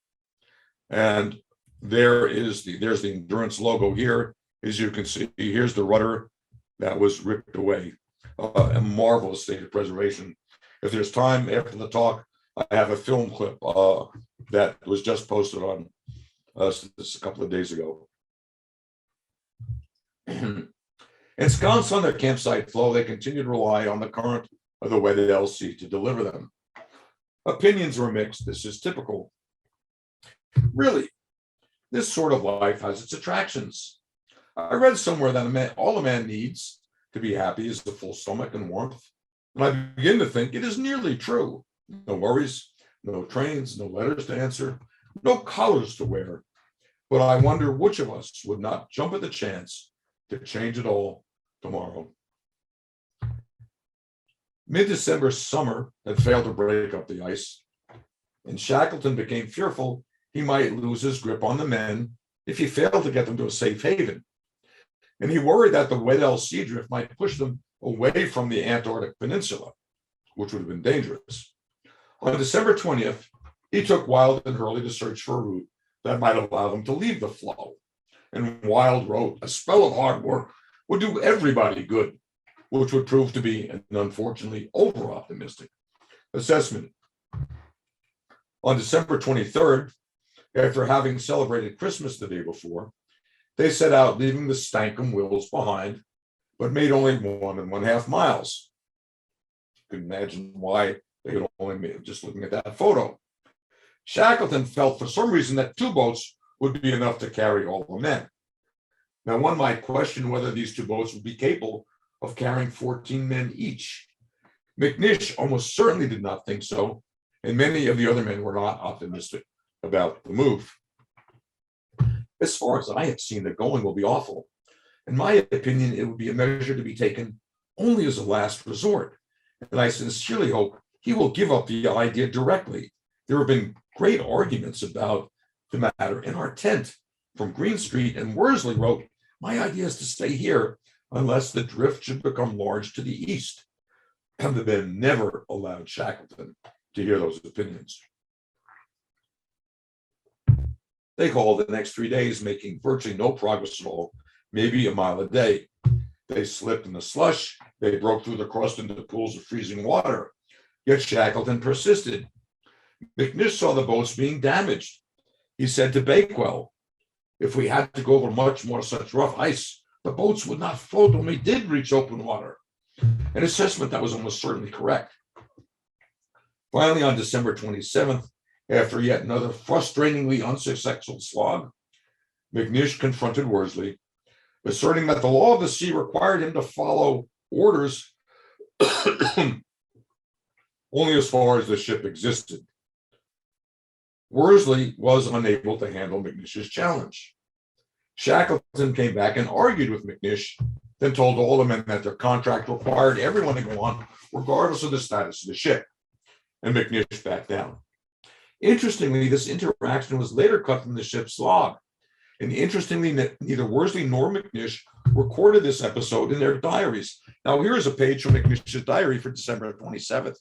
And there's the Endurance logo here. As you can see, here's the rudder that was ripped away. A marvelous state of preservation. If there's time after the talk, I have a film clip that was just posted on this a couple of days ago. Ensconced on their campsite flow, they continue to rely on the current of the Weddell Sea to deliver them. Opinions were mixed. This is typical. Really, this sort of life has its attractions. I read somewhere that all a man needs to be happy is a full stomach and warmth. And I begin to think it is nearly true. No worries, no trains, no letters to answer, no collars to wear. But I wonder which of us would not jump at the chance to change it all tomorrow. Mid-December summer had failed to break up the ice, and Shackleton became fearful he might lose his grip on the men if he failed to get them to a safe haven. And he worried that the Weddell Sea drift might push them away from the Antarctic Peninsula, which would have been dangerous. On December 20th, he took Wild and Hurley to search for a route that might allow them to leave the flow. And Wild wrote, "A spell of hard work would do everybody good," which would prove to be an unfortunately over-optimistic assessment. On December 23rd, after having celebrated Christmas the day before, they set out, leaving the Stankham Wills behind, but made only 1.5 miles. You can imagine why they had only made, just looking at that photo. Shackleton felt for some reason that 2 boats would be enough to carry all the men. Now, one might question whether these 2 boats would be capable of carrying 14 men each. McNish almost certainly did not think so, and many of the other men were not optimistic about the move. As far as I have seen, the going will be awful. In my opinion, it would be a measure to be taken only as a last resort, and I sincerely hope he will give up the idea directly. There have been great arguments about the matter in our tent. From Greenstreet and Worsley wrote, "My idea is to stay here unless the drift should become large to the east." And the men never allowed Shackleton to hear those opinions. They called the next 3 days, making virtually no progress at all, maybe a mile a day. They slipped in the slush. They broke through the crust into pools of freezing water. Yet Shackleton persisted. McNish saw the boats being damaged. He said to Bakewell, "If we had to go over much more such rough ice, the boats would not float when we did reach open water." An assessment that was almost certainly correct. Finally, on December 27th, after yet another frustratingly unsuccessful slog, McNish confronted Worsley, asserting that the law of the sea required him to follow orders only as far as the ship existed. Worsley was unable to handle McNish's challenge. Shackleton came back and argued with McNish, then told all the men that their contract required everyone to go on, regardless of the status of the ship, and McNish backed down. Interestingly, this interaction was later cut from the ship's log, and interestingly, neither Worsley nor McNish recorded this episode in their diaries. Now, here's a page from McNish's diary for December 27th.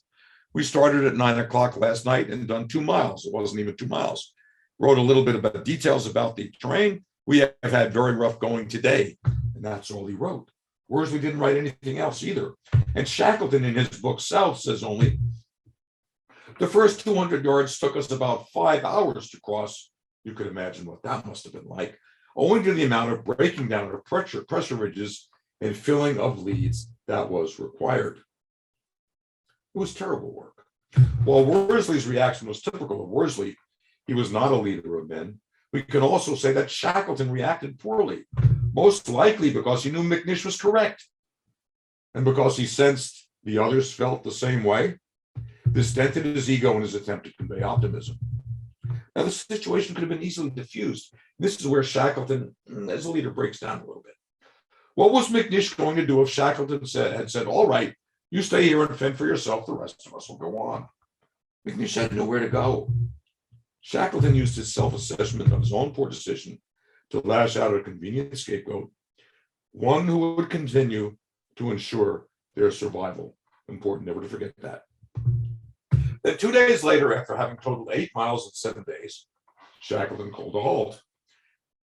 "We started at 9 o'clock last night and done 2 miles. It wasn't even 2 miles. Wrote a little bit about details about the terrain. We have had very rough going today." And that's all he wrote. Worsley didn't write anything else either. And Shackleton, in his book South, says only, "The first 200 yards took us about 5 hours to cross." You could imagine what that must have been like, owing to the amount of breaking down of pressure ridges and filling of leads that was required. It was terrible work. While Worsley's reaction was typical of Worsley, he was not a leader of men. We can also say that Shackleton reacted poorly, most likely because he knew McNish was correct, and because he sensed the others felt the same way. This dented his ego in his attempt to convey optimism. Now, the situation could have been easily diffused. This is where Shackleton, as a leader, breaks down a little bit. What was McNish going to do if Shackleton had said, "All right, you stay here and fend for yourself, the rest of us will go on"? McNish had nowhere to go. Shackleton used his self-assessment of his own poor decision to lash out a convenient scapegoat, one who would continue to ensure their survival. Important never to forget that. Then 2 days later, after having totaled 8 miles in 7 days, Shackleton called a halt.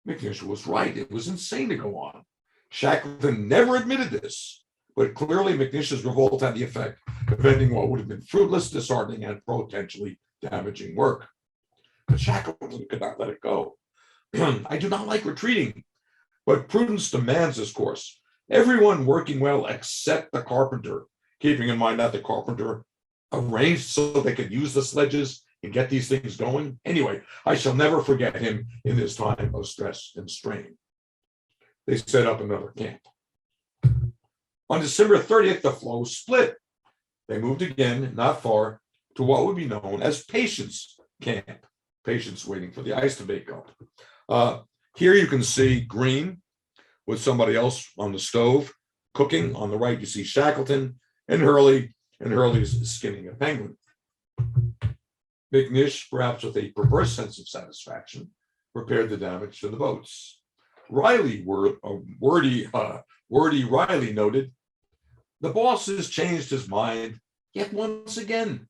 McNish was right. It was insane to go on. Shackleton never admitted this, but clearly McNish's revolt had the effect of ending what would have been fruitless, disheartening, and potentially damaging work. But Shackleton could not let it go. "I do not like retreating, but prudence demands this course. Everyone working well except the carpenter," keeping in mind that the carpenter arranged so they could use the sledges and get these things going. Anyway, I shall never forget him in this time of stress and strain. They set up another camp. On December 30th, the floe split. They moved again, not far, to what would be known as Patience Camp. Patience waiting for the ice to bake up. Here you can see Green with somebody else on the stove cooking. On the right, you see Shackleton and Hurley, and Hurley's skinning a penguin. McNish, perhaps with a perverse sense of satisfaction, repaired the damage to the boats. Wordy Riley noted, "The boss has changed his mind yet once again.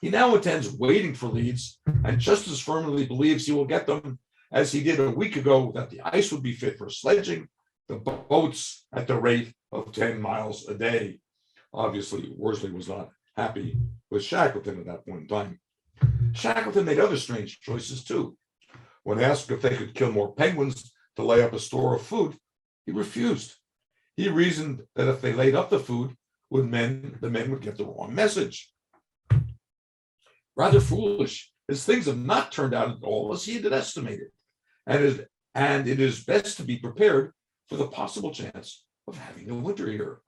He now intends waiting for leads and just as firmly believes he will get them as he did a week ago that the ice would be fit for sledging the boats at the rate of 10 miles a day." Obviously, Worsley was not happy with Shackleton at that point in time. Shackleton made other strange choices too. When asked if they could kill more penguins to lay up a store of food, he refused. He reasoned that if they laid up the food, the men would get the wrong message. Rather foolish, as things have not turned out at all as he had estimated, and it is best to be prepared for the possible chance of having a winter here.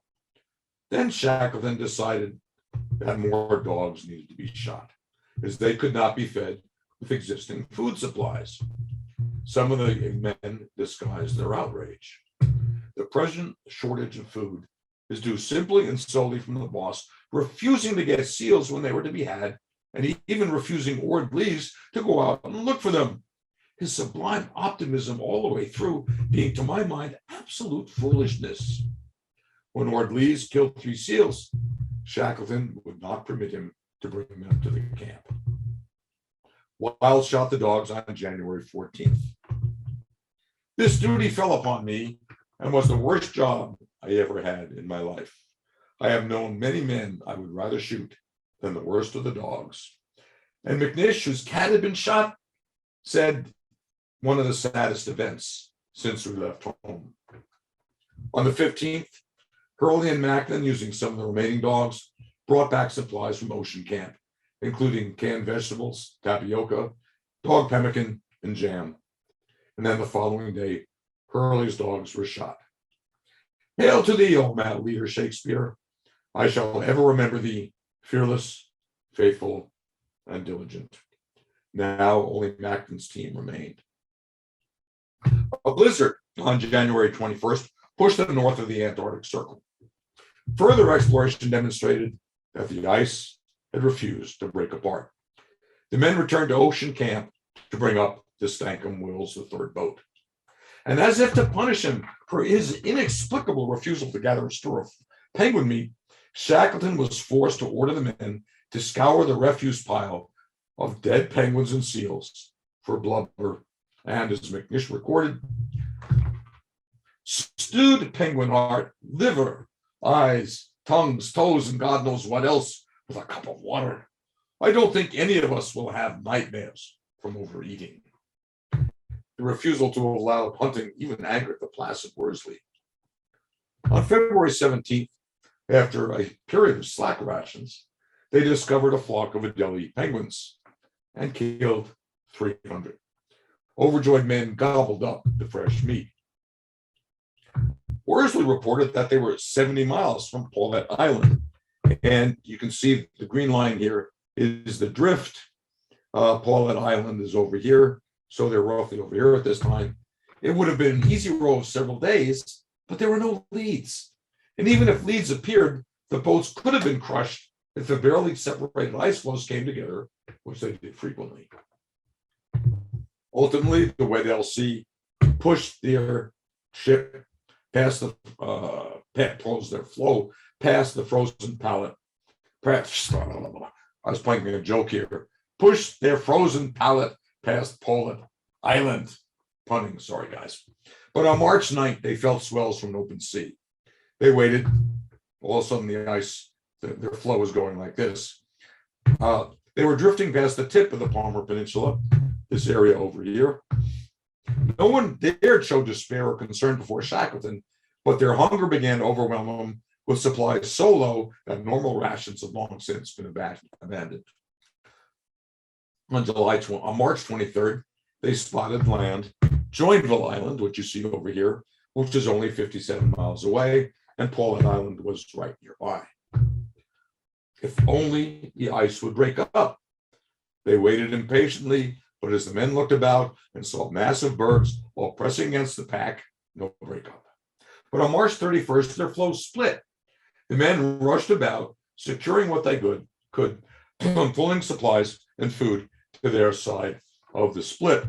Then Shackleton decided that more dogs needed to be shot, as they could not be fed with existing food supplies. Some of the men disguised their outrage. The present shortage of food is due simply and solely from the boss refusing to get seals when they were to be had, and even refusing Ord Lees to go out and look for them. His sublime optimism all the way through being, to my mind, absolute foolishness. When Ord Lees killed 3 seals, Shackleton would not permit him to bring them to the camp. Wild shot the dogs on January 14th. This duty fell upon me and was the worst job I ever had in my life. I have known many men I would rather shoot than the worst of the dogs. And McNish, whose cat had been shot, said, one of the saddest events since we left home. On the 15th, Hurley and Macklin, using some of the remaining dogs, brought back supplies from Ocean Camp, including canned vegetables, tapioca, dog pemmican, and jam. And then the following day, Hurley's dogs were shot. Hail to thee, O mad leader Shakespeare. I shall ever remember thee, fearless, faithful, and diligent. Now only Macklin's team remained. A blizzard on January 21st pushed them north of the Antarctic Circle. Further exploration demonstrated that the ice had refused to break apart. The men returned to Ocean Camp to bring up the Stankham Wills III boat. And as if to punish him for his inexplicable refusal to gather a store of penguin meat, Shackleton was forced to order the men to scour the refuse pile of dead penguins and seals for blubber, and as McNish recorded, stewed penguin heart, liver, eyes, tongues, toes, and God knows what else with a cup of water. I don't think any of us will have nightmares from overeating. The refusal to allow hunting even angered the placid Worsley. On February 17th, after a period of slack rations, they discovered a flock of Adelie penguins and killed 300. Overjoyed men gobbled up the fresh meat. Worsley reported that they were 70 miles from Paulet Island. And you can see the green line here is the drift. Paulet Island is over here. So they're roughly over here at this time. It would have been an easy row of several days, but there were no leads. And even if leads appeared, the boats could have been crushed if the barely separated ice floes came together, which they did frequently. Ultimately, the Weddell Sea pushed their ship past the their flow past the frozen pallet. I was playing a joke here. Pushed their frozen pallet past Paulet Island. Punning, sorry guys. But on March 9th, they felt swells from an open sea. They waited. All of a sudden, the ice, their flow was going like this. They were drifting past the tip of the Palmer Peninsula, this area over here. No one dared show despair or concern before Shackleton, but their hunger began to overwhelm them with supplies so low that normal rations have long since been abandoned. On March 23rd, they spotted land, Joinville Island, which you see over here, which is only 57 miles away, and Paulet Island was right nearby. If only the ice would break up. They waited impatiently, but as the men looked about and saw massive bergs all pressing against the pack, no breakup. But on March 31st, their flow split. The men rushed about, securing what they could, pulling supplies and food to their side of the split.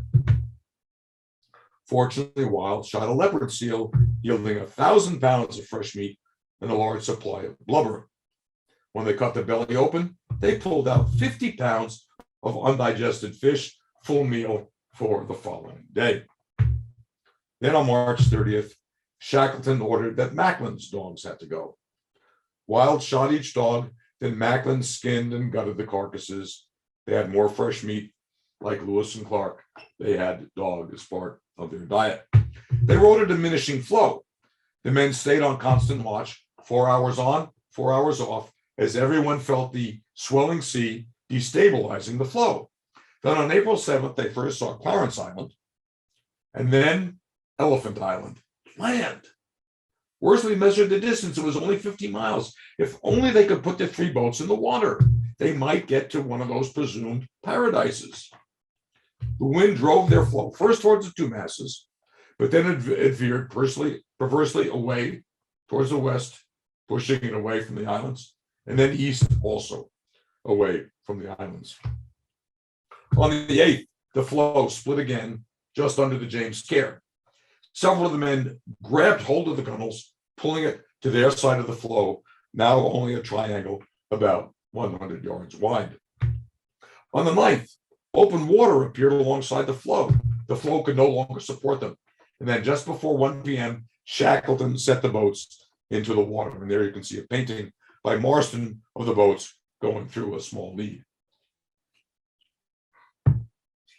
Fortunately, Wild shot a leopard seal, yielding 1,000 pounds of fresh meat and a large supply of blubber. When they cut the belly open, they pulled out 50 pounds of undigested fish, full meal for the following day. Then on March 30th, Shackleton ordered that Macklin's dogs had to go. Wild shot each dog, then Macklin skinned and gutted the carcasses. They had more fresh meat, like Lewis and Clark. They had dog as part of their diet. They rode a diminishing flow. The men stayed on constant watch, 4 hours on, 4 hours off, as everyone felt the swelling sea destabilizing the flow. Then on April 7th, they first saw Clarence Island, and then Elephant Island, land. Worsley measured the distance. It was only 50 miles. If only they could put the 3 boats in the water, they might get to one of those presumed paradises. The wind drove their flow first towards the 2 masses, but then it veered perversely away towards the west, pushing it away from the islands, and then east also away from the islands. On the 8th, the flow split again just under the James Caird. Several of the men grabbed hold of the gunnels, pulling it to their side of the flow, now only a triangle about 100 yards wide. On the 9th, open water appeared alongside the flow. The flow could no longer support them. And then just before 1 p.m., Shackleton set the boats into the water. And there you can see a painting by Marston of the boats going through a small lead.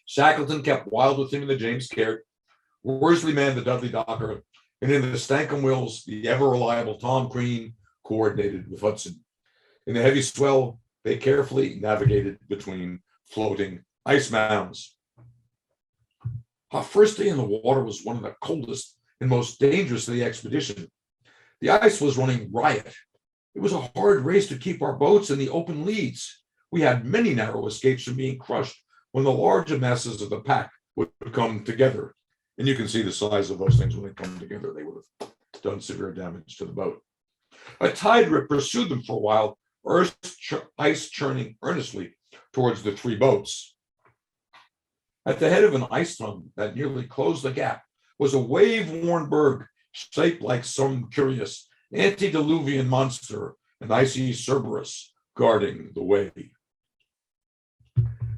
Shackleton kept Wild with him in the James Caird, Worsley manned the Dudley Docker, and in the Stankham Wills, the ever-reliable Tom Crean coordinated with Hudson. In the heavy swell, they carefully navigated between floating ice mounds. Our first day in the water was one of the coldest and most dangerous of the expedition. The ice was running riot. It was a hard race to keep our boats in the open leads. We had many narrow escapes from being crushed when the larger masses of the pack would come together. And you can see the size of those things when they come together. They would have done severe damage to the boat. A tide rip pursued them for a while, ice churning earnestly towards the three boats. At the head of an ice tongue that nearly closed the gap was a wave-worn berg shaped like some curious antediluvian monster, an icy Cerberus guarding the way.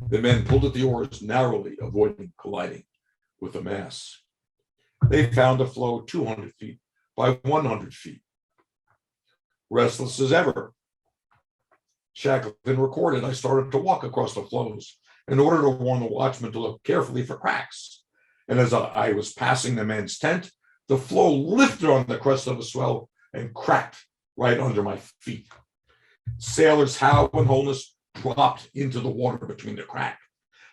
The men pulled at the oars narrowly, avoiding colliding with the mass. They found a floe 200 feet by 100 feet. Restless as ever, Shackleton recorded, I started to walk across the floes in order to warn the watchman to look carefully for cracks. And as I was passing the men's tent, the floe lifted on the crest of a swell and cracked right under my feet. Sailors Howe and Holness dropped into the water between the crack.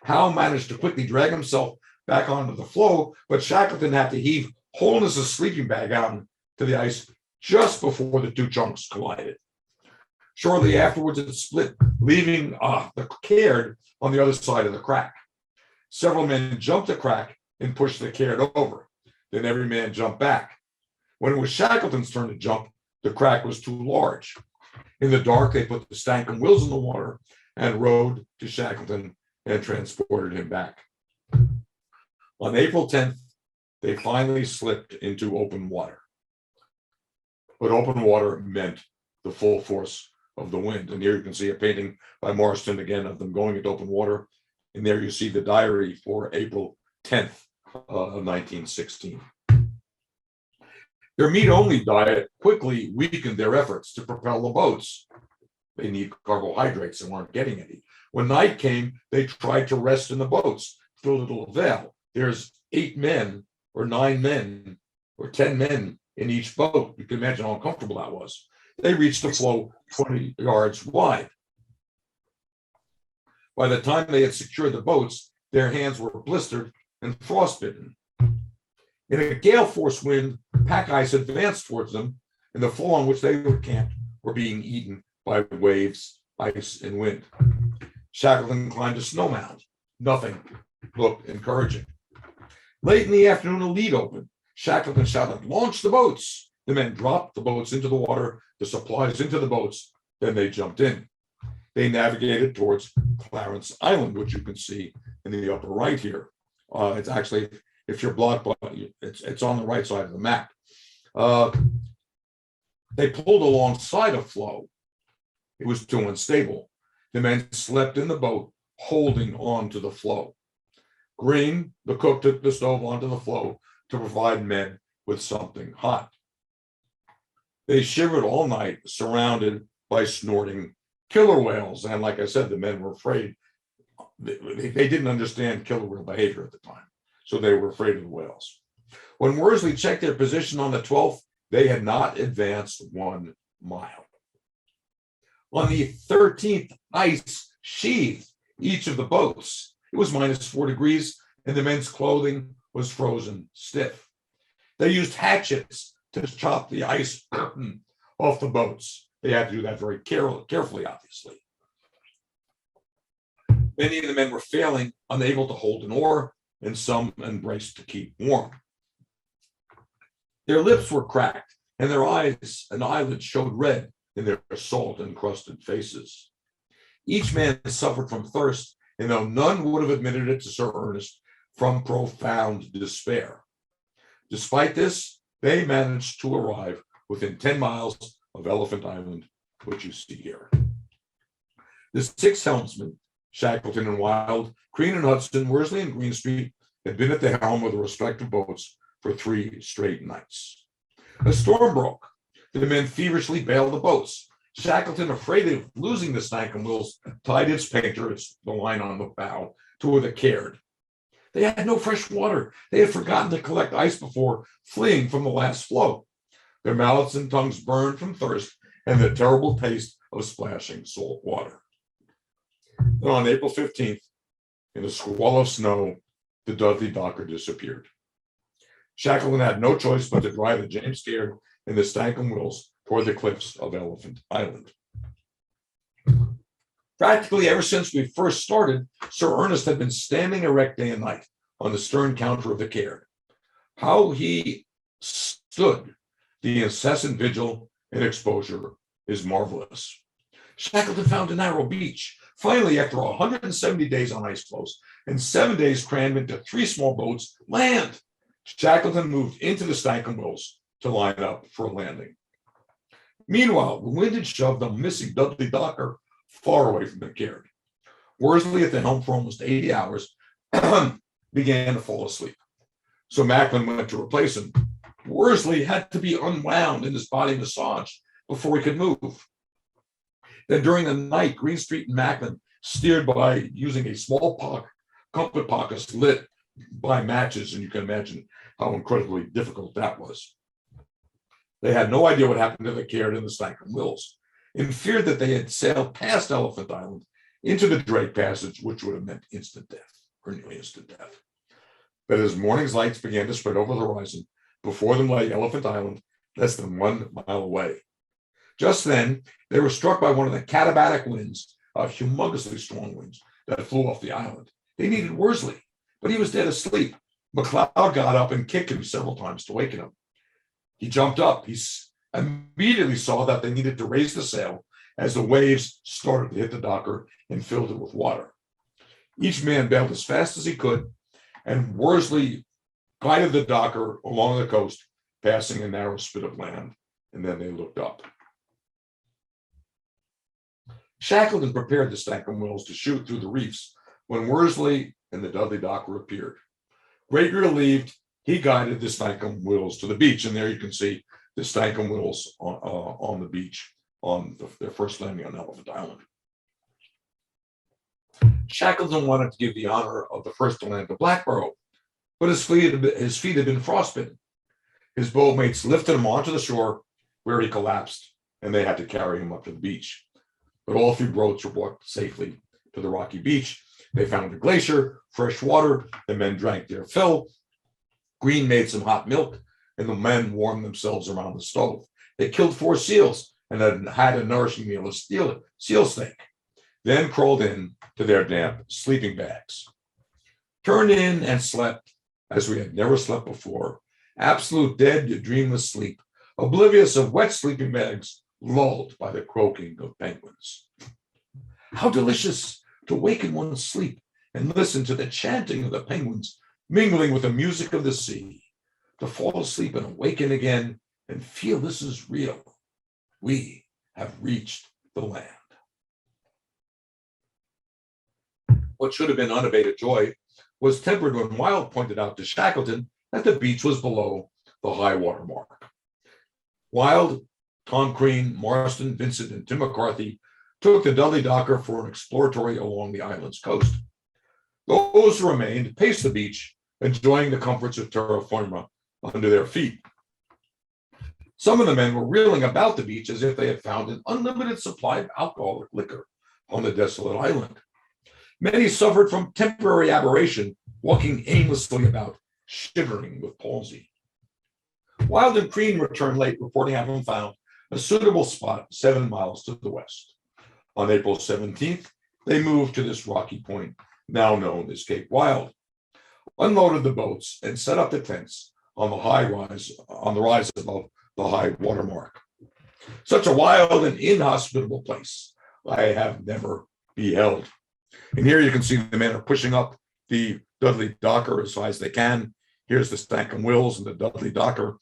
Howe managed to quickly drag himself back onto the floe, but Shackleton had to heave Holness's sleeping bag out to the ice just before the two chunks collided. Shortly afterwards, it split, leaving the Caird on the other side of the crack. Several men jumped the crack and pushed the Caird over. Then every man jumped back. When it was Shackleton's turn to jump, the crack was too large. In the dark, they put the Stankham Wills in the water and rowed to Shackleton and transported him back. On April 10th, they finally slipped into open water. But open water meant the full force of the wind. And here you can see a painting by Marston again of them going into open water. And there you see the diary for April 10th of 1916. Their meat-only diet quickly weakened their efforts to propel the boats. They need carbohydrates and weren't getting any. When night came, they tried to rest in the boats to little avail. There's 8 men or 9 men or 10 men in each boat. You can imagine how uncomfortable that was. They reached a floe 20 yards wide. By the time they had secured the boats, their hands were blistered and frostbitten. In a gale force wind, pack ice advanced towards them, and the floe on which they were camped were being eaten by waves, ice, and wind. Shackleton climbed a snow mound. Nothing looked encouraging. Late in the afternoon, a lead opened. Shackleton shouted, "Launch the boats!" The men dropped the boats into the water, the supplies into the boats, then they jumped in. They navigated towards Clarence Island, which you can see in the upper right here. It's actually, if you're blocked, it's on the right side of the map. They pulled alongside a floe. It was too unstable. The men slept in the boat, holding on to the floe. Green, the cook, took the stove onto the floe to provide men with something hot. They shivered all night, surrounded by snorting killer whales. And like I said, the men were afraid. They didn't understand killer whale behavior at the time, so they were afraid of the whales. When Worsley checked their position on the 12th, they had not advanced 1 mile. On the 13th, ice sheathed each of the boats. It was -4 degrees, and the men's clothing was frozen stiff. They used hatchets to chop the ice off the boats. They had to do that very carefully, obviously. Many of the men were failing, unable to hold an oar, and some embraced to keep warm. Their lips were cracked, and their eyes and eyelids showed red in their salt-encrusted faces. Each man suffered from thirst, and though none would have admitted it to Sir Ernest, from profound despair. Despite this, they managed to arrive within 10 miles of Elephant Island, which you see here. The 6 helmsmen, Shackleton and Wild, Crean and Hudson, Worsley and Greenstreet, had been at the helm of the respective boats for 3 straight nights. A storm broke. The men feverishly bailed the boats. Shackleton, afraid of losing the Stankin Wills, tied its painter, it's the line on the bow, to the caird. They had no fresh water. They had forgotten to collect ice before fleeing from the last floe. Their mouths and tongues burned from thirst and the terrible taste of splashing salt water. Then on April 15th, in a squall of snow, the Dudley Docker disappeared. Shackleton had no choice but to drive the James Caird and the Stankin Wills toward the cliffs of Elephant Island. Practically ever since we first started, Sir Ernest had been standing erect day and night on the stern counter of the Caird. How he stood the incessant vigil and exposure is marvelous. Shackleton found a narrow beach. Finally, after 170 days on ice floes and 7 days crammed into 3 small boats, land. Shackleton moved into the Stankin Wills to line up for a landing. Meanwhile, the wind had shoved the missing Dudley Docker far away from the Caird. Worsley, at the helm for almost 80 hours, began to fall asleep. So Macklin went to replace him. Worsley had to be unwound and his body massaged before he could move. Then during the night, Greenstreet and Macklin steered by using a small comfort pocket lit by matches, and you can imagine how incredibly difficult that was. They had no idea what happened to the Caird and the Stankin Wills, and feared that they had sailed past Elephant Island into the Drake Passage, which would have meant instant death, or nearly instant death. But as morning's lights began to spread over the horizon, before them lay Elephant Island, less than 1 mile away. Just then, they were struck by one of the katabatic winds, humongously strong winds, that flew off the island. They needed Worsley, but he was dead asleep. McLeod got up and kicked him several times to waken him. He jumped up. He immediately saw that they needed to raise the sail as the waves started to hit the docker and filled it with water. Each man bailed as fast as he could, and Worsley guided the docker along the coast, passing a narrow spit of land, and then they looked up. Shackleton prepared the Stankin Wills to shoot through the reefs when Worsley and the Dudley Docker appeared. Greatly relieved, he guided the Stankin Wills to the beach, and there you can see the Stankin Wills on the beach on their first landing on Elephant Island. Shackleton wanted to give the honor of the first to land to Blackboro, but his feet had been frostbitten. His boatmates lifted him onto the shore, where he collapsed, and they had to carry him up to the beach. But all 3 boats were brought safely to the rocky beach. They found a glacier, fresh water. The men drank their fill. Green made some hot milk, and the men warmed themselves around the stove. They killed 4 seals and had a nourishing meal of seal steak, then crawled in to their damp sleeping bags. Turned in and slept as we had never slept before, absolute dead, dreamless sleep, oblivious of wet sleeping bags, lulled by the croaking of penguins. How delicious to wake in one's sleep and listen to the chanting of the penguins mingling with the music of the sea, to fall asleep and awaken again and feel this is real. We have reached the land. What should have been unabated joy was tempered when Wild pointed out to Shackleton that the beach was below the high water mark. Wild, Tom Crean, Marston, Vincent, and Tim McCarthy took the Dudley Docker for an exploratory along the island's coast. Those who remained paced the beach, enjoying the comforts of terra firma under their feet. Some of the men were reeling about the beach as if they had found an unlimited supply of alcoholic liquor on the desolate island. Many suffered from temporary aberration, walking aimlessly about, shivering with palsy. Wild and Crean returned late, reporting having found a suitable spot 7 miles to the west. On April 17th, they moved to this rocky point, now known as Cape Wild, unloaded the boats, and set up the tents on the rise above the high water mark. Such a wild and inhospitable place I have never beheld. And here you can see the men are pushing up the Dudley Docker as high as they can. Here's the Stankin Wills and the Dudley Docker.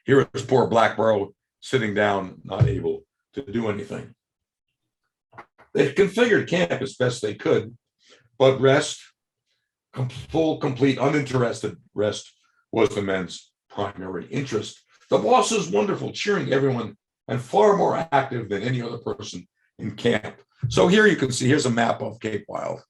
Here is poor Blackboro sitting down, not able to do anything. They configured camp as best they could, but rest, full, complete, uninterested rest was the men's primary interest. The boss is wonderful, cheering everyone, and far more active than any other person in camp. So here you can see, here's a map of Cape Wild.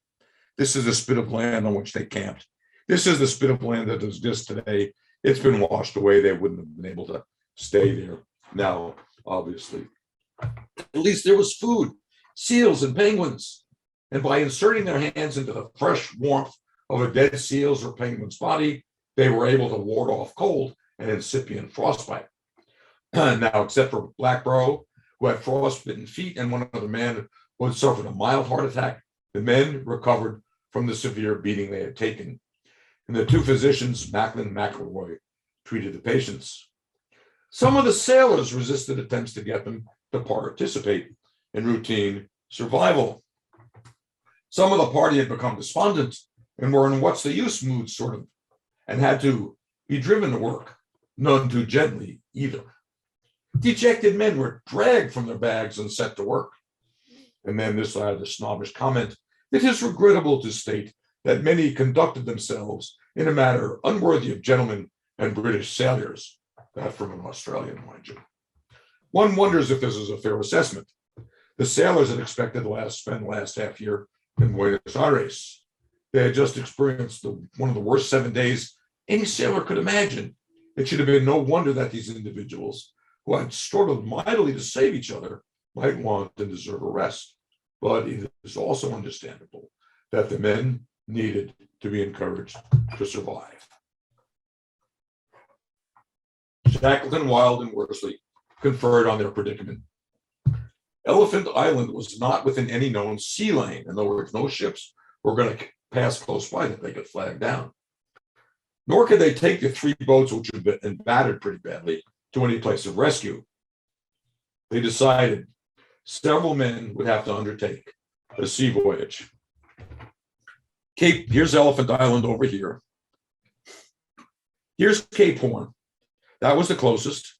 This is the spit of land on which they camped. This is the spit of land that exists today. It's been washed away. They wouldn't have been able to stay there now, obviously. At least there was food, seals and penguins. And by inserting their hands into the fresh warmth of a dead seal's or penguin's body, they were able to ward off cold and incipient frostbite. Now, except for Blackboro, who had frostbitten feet, and one other man who had suffered a mild heart attack, the men recovered from the severe beating they had taken. And the two physicians, Macklin and McElroy, treated the patients. Some of the sailors resisted attempts to get them to participate in routine survival. Some of the party had become despondent and were in what's the use mood, sort of, and had to be driven to work, none too gently either. Dejected men were dragged from their bags and set to work. And then this the snobbish comment: it is regrettable to state that many conducted themselves in a manner unworthy of gentlemen and British sailors. That from an Australian, mind you. One wonders if this is a fair assessment. The sailors had expected to spend the last half year in Buenos Aires. They had just experienced one of the worst 7 days any sailor could imagine. It should have been no wonder that these individuals, who had struggled mightily to save each other, might want and deserve a rest. But it is also understandable that the men needed to be encouraged to survive. Shackleton, Wild, and Worsley conferred on their predicament. Elephant Island was not within any known sea lane. In other words, no ships were going to pass close by that they could flag down. Nor could they take the 3 boats, which had been battered pretty badly, to any place of rescue. They decided several men would have to undertake a sea voyage. Here's Elephant Island over here. Here's Cape Horn. That was the closest.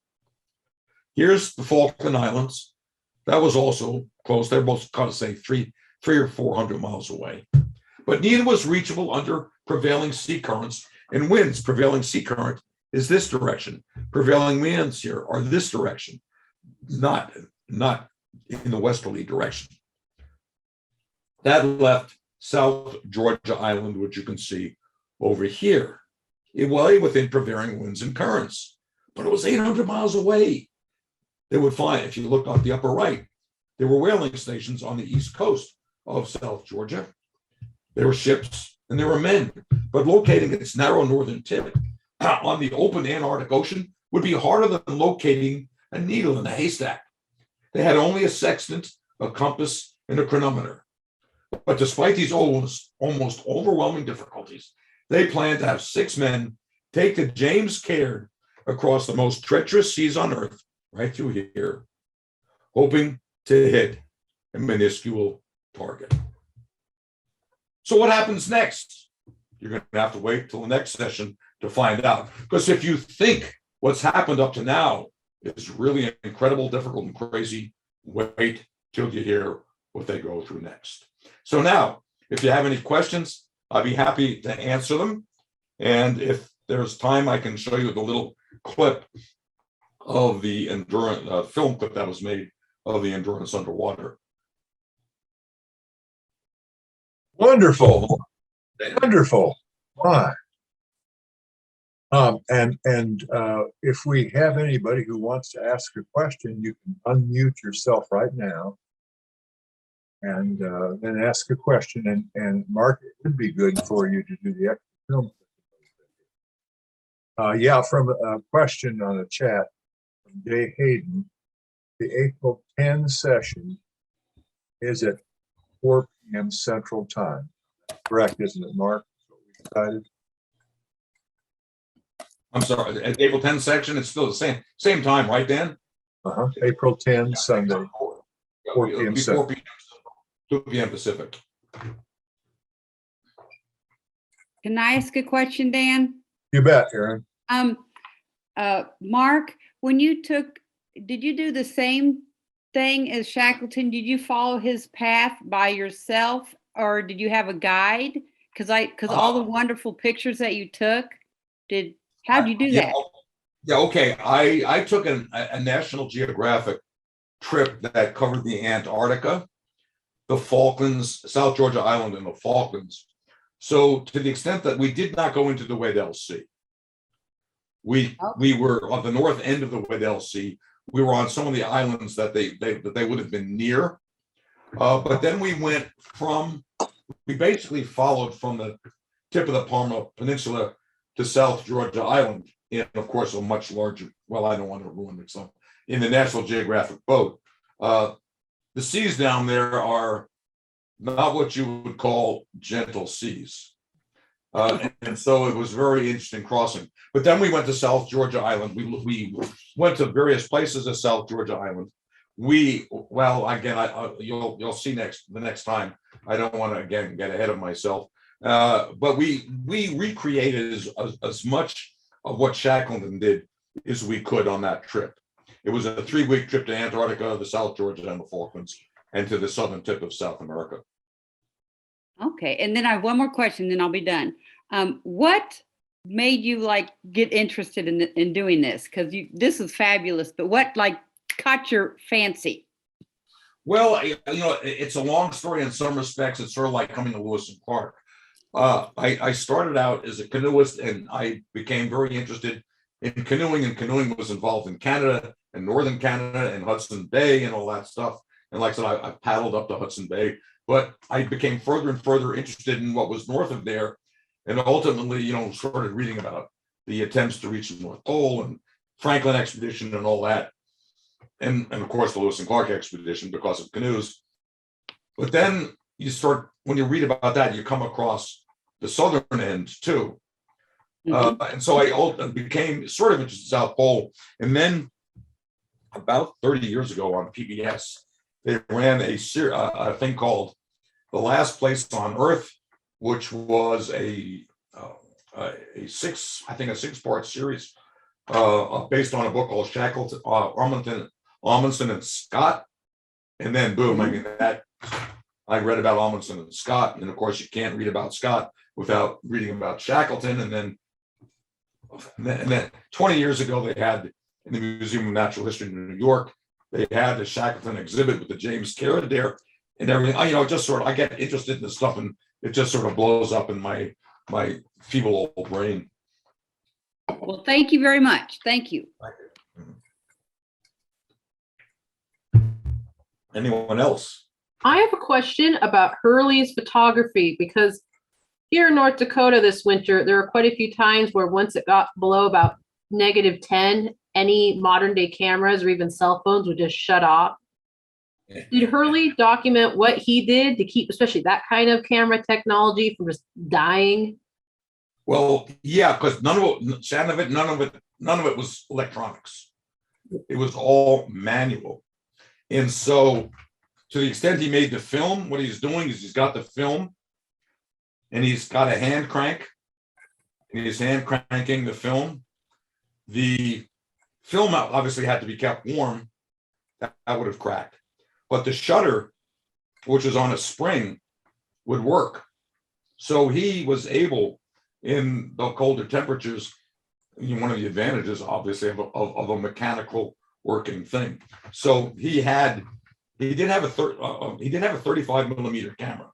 Here's the Falkland Islands. That was also close. They're both, say, 300 or 400 miles away. But neither was reachable under prevailing sea currents and winds. Prevailing sea current is this direction. Prevailing winds here are this direction, not in the westerly direction. That left South Georgia Island, which you can see over here. It lay within prevailing winds and currents, but it was 800 miles away. They would find, if you look on the upper right, there were whaling stations on the east coast of South Georgia. There were ships and there were men, but locating its narrow northern tip on the open Antarctic Ocean would be harder than locating a needle in a haystack. They had only a sextant, a compass, and a chronometer. But despite these almost overwhelming difficulties, they planned to have 6 men take the James Caird across the most treacherous seas on Earth, right through here, hoping to hit a minuscule target. So what happens next? You're going to have to wait till the next session to find out. Because if you think what's happened up to now is really incredible, difficult, and crazy, wait till you hear what they go through next. So now, if you have any questions, I'd be happy to answer them. And if there's time, I can show you the little clip of the endurance film clip that was made of the Endurance underwater. Wonderful. Wonderful. Why? If we have anybody who wants to ask a question, you can unmute yourself right now and then ask a question. And Mark, it would be good for you to do the extra film. Yeah, from a question on a chat from Jay Hayden, the April 10 session is at 4 p.m. Central Time. Correct, isn't it, Mark? So we decided. I'm sorry, at April 10 section, it's still the same time, right, Dan? April 10, Sunday, 4 p.m. 4 p.m. 2 p.m. Pacific. Can I ask a question, Dan? You bet, Aaron. Mark, when you did you do the same thing as Shackleton? Did you follow his path by yourself, or did you have a guide? Because all the wonderful pictures that you took, how'd you do that? Yeah, okay. I took a National Geographic trip that covered the Antarctica, the Falklands, South Georgia Island, and the Falklands. So to the extent that we did not go into the Weddell Sea, we were on the north end of the Weddell Sea. We were on some of the islands that they would have been near. But then we basically followed from the tip of the Palmer Peninsula to South Georgia Island, in, of course, a much larger, well, I don't want to ruin it, so in the National Geographic boat. The seas down there are not what you would call gentle seas. And so it was very interesting crossing. But then we went to South Georgia Island. We went to various places at South Georgia Island. Well, again, you'll see the next time. I don't want to again get ahead of myself. But we recreated as much of what Shackleton did as we could on that trip. It was a 3-week trip to Antarctica, the South Georgia and the Falklands, and to the southern tip of South America. Okay, and then I have one more question, then I'll be done. What made you like get interested in doing this? Because this is fabulous, but what like caught your fancy? Well, it's a long story in some respects. It's sort of like coming to Lewis and Clark. I started out as a canoeist, and I became very interested in canoeing, and canoeing was involved in Canada and northern Canada and Hudson Bay and all that stuff. And like I said, I paddled up to Hudson Bay, but I became further and further interested in what was north of there. And ultimately, started reading about the attempts to reach the North Pole and Franklin expedition and all that. And of course, the Lewis and Clark expedition because of canoes. But then when you read about that, you come across the southern end too. And so I became sort of interested in South Pole. And then about 30 years ago on PBS, they ran a thing called The Last Place on Earth, which was a 6-part series based on a book called Shackleton, Amundsen and Scott. And then boom, I mean, I read about Amundsen and Scott. And of course, you can't read about Scott without reading about Shackleton. And then 20 years ago, they had in the Museum of Natural History in New York, they had the Shackleton exhibit with the James Caird there and everything. I get interested in this stuff, and it just sort of blows up in my feeble old brain. Well, thank you very much. Thank you. Anyone else? I have a question about Hurley's photography, because here in North Dakota this winter, there were quite a few times where once it got below about -10, any modern day cameras or even cell phones would just shut off. Did Hurley document what he did to keep, especially that kind of camera technology, from just dying? Well, yeah, because none of it was electronics. It was all manual. And so to the extent he made the film, what he's doing is he's got the film and he's got a hand crank and he's hand cranking the film. The film obviously had to be kept warm. That would have cracked. But the shutter, which was on a spring, would work. So he was able, in the colder temperatures, one of the advantages, obviously, of a mechanical working thing. So he did have a 35 millimeter camera,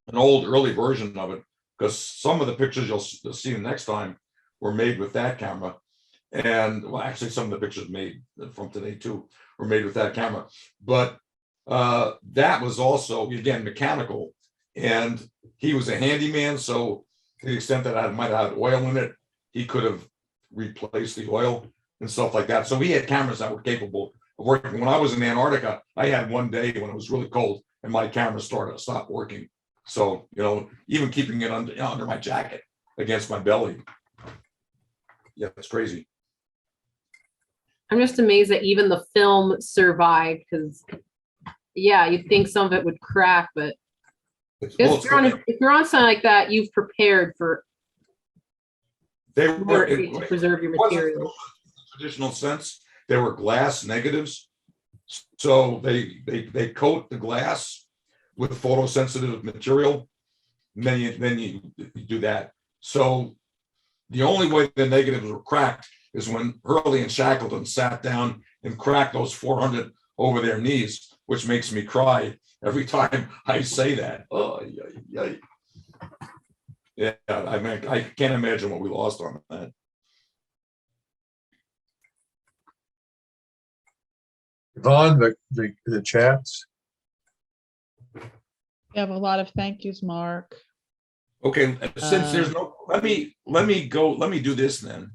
an old early version of it, because some of the pictures you'll see the next time were made with that camera. And well, actually, some of the pictures made from today too were made with that camera. But that was also, again, mechanical. And he was a handyman. So to the extent that I might have had oil in it, he could have replaced the oil and stuff like that. So he had cameras that were capable of working. When I was in Antarctica, I had one day when it was really cold and my camera stopped working. So, even keeping it under my jacket against my belly. Yeah, it's crazy. I'm just amazed that even the film survived, because yeah, you'd think some of it would crack, but if you're on something like that, you've prepared for to preserve your material. Traditional sense, they were glass negatives, so they coat the glass with photosensitive material, and then you do that. So the only way the negatives were cracked is when Hurley and Shackleton sat down and cracked those 400 over their knees, which makes me cry every time I say that. Oh, yeah. I mean, I can't imagine what we lost on that. Yvonne, the chats. We have a lot of thank yous, Mark. Okay, since there's no, let me do this then.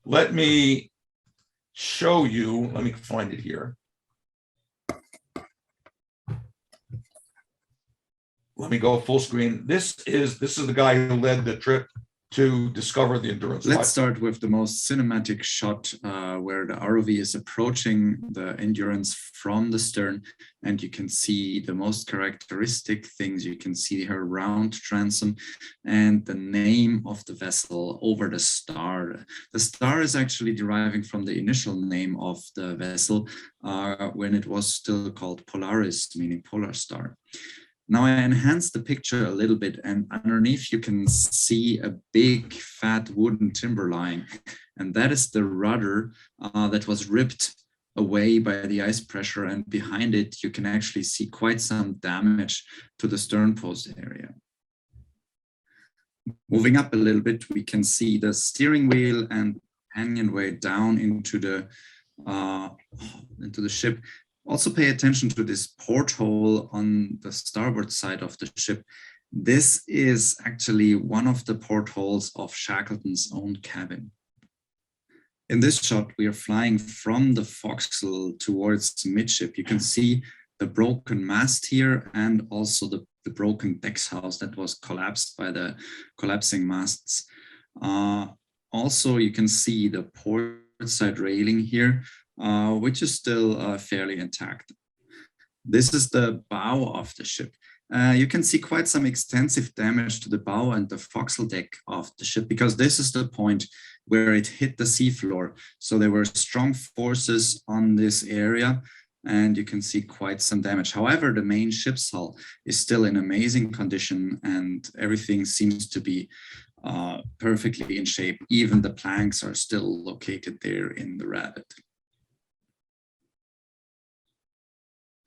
Let me show you, let me find it here. Let me go full screen. This is the guy who led the trip to discover the Endurance. Let's start with the most cinematic shot where the ROV is approaching the Endurance from the stern, and you can see the most characteristic things. You can see her round transom and the name of the vessel over the star. The star is actually deriving from the initial name of the vessel when it was still called Polaris, meaning polar star. Now I enhanced the picture a little bit, and underneath you can see a big fat wooden timber line, and that is the rudder that was ripped away by the ice pressure, and behind it you can actually see quite some damage to the stern post area. Moving up a little bit, we can see the steering wheel and companionway down into the ship. Also pay attention to this porthole on the starboard side of the ship. This is actually one of the portholes of Shackleton's own cabin. In this shot, we are flying from the forecastle towards midship. You can see the broken mast here and also the broken deck house that was collapsed by the collapsing masts. Also, you can see the port side railing here, which is still fairly intact. This is the bow of the ship. You can see quite some extensive damage to the bow and the forecastle deck of the ship, because this is the point where it hit the seafloor. So there were strong forces on this area, and you can see quite some damage. However, the main ship's hull is still in amazing condition, and everything seems to be perfectly in shape. Even the planks are still located there in the Rabbit.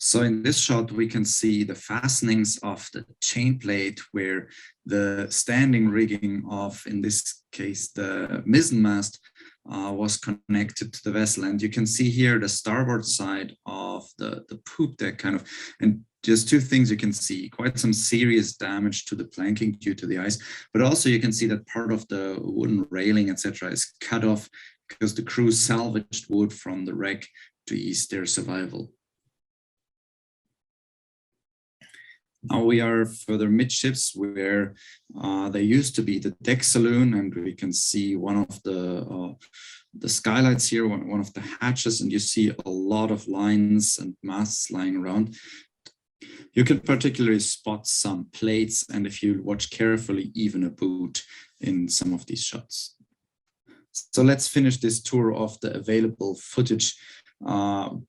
So in this shot, we can see the fastenings of the chain plate where the standing rigging of, in this case, the mizzenmast was connected to the vessel. And you can see here the starboard side of the poop deck kind of, and just two things you can see, quite some serious damage to the planking due to the ice, but also you can see that part of the wooden railing, etc., is cut off because the crew salvaged wood from the wreck to ease their survival. Now we are further midships where there used to be the deck saloon, and we can see one of the skylights here, one of the hatches, and you see a lot of lines and masts lying around. You can particularly spot some plates, and if you watch carefully, even a boot in some of these shots. So let's finish this tour of the available footage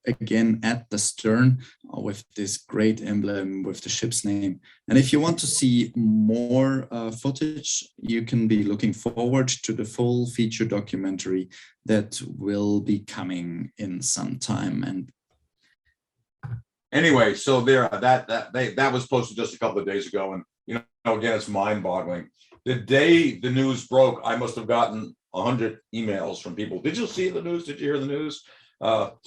again at the stern with this great emblem with the ship's name. And if you want to see more footage, you can be looking forward to the full feature documentary that will be coming in some time. And anyway, so there, that was posted just a couple of days ago, and you know, again, it's mind-boggling. The day the news broke, I must have gotten 100 emails from people. Did you see the news? Did you hear the news?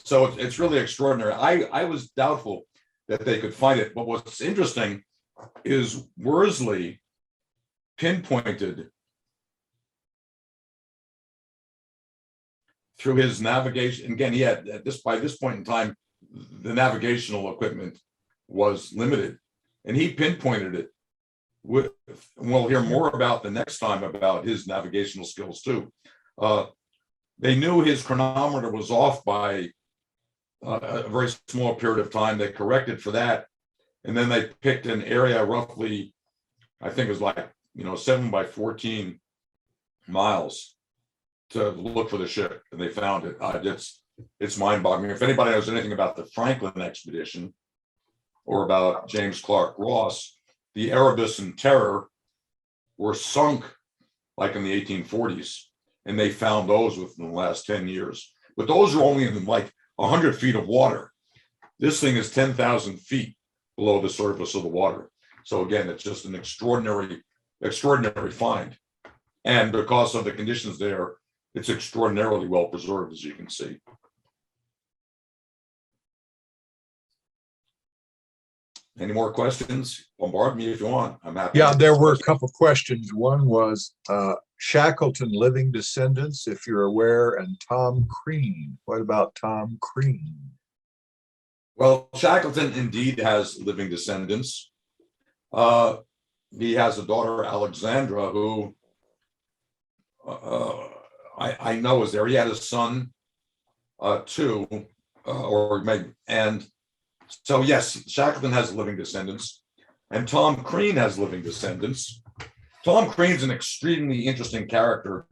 So it's really extraordinary. I was doubtful that they could find it, but what's interesting is Worsley pinpointed through his navigation. Again, he had by this point in time, the navigational equipment was limited, and he pinpointed it. We'll hear more about the next time about his navigational skills too. They knew his chronometer was off by a very small period of time. They corrected for that, and then they picked an area roughly, I think it was like 7 by 14 miles to look for the ship, and they found it. It's mind-boggling. If anybody knows anything about the Franklin expedition or about James Clark Ross, the Erebus and Terror were sunk like in the 1840s. and they found those within the last 10 years. But those are only in like 100 feet of water. This thing is 10,000 feet below the surface of the water. So again, it's just an extraordinary find. And because of the conditions there, it's extraordinarily well preserved, as you can see. Any more questions? Bombard me if you want. I'm happy. Yeah, there were a couple questions. One was Shackleton living descendants, if you're aware, and Tom Crean. What about Tom Crean? Well, Shackleton indeed has living descendants. He has a daughter, Alexandra, who I know is there. He had a son too, or maybe, and so yes, Shackleton has living descendants, and Tom Crean has living descendants. Tom Crean's an extremely interesting character,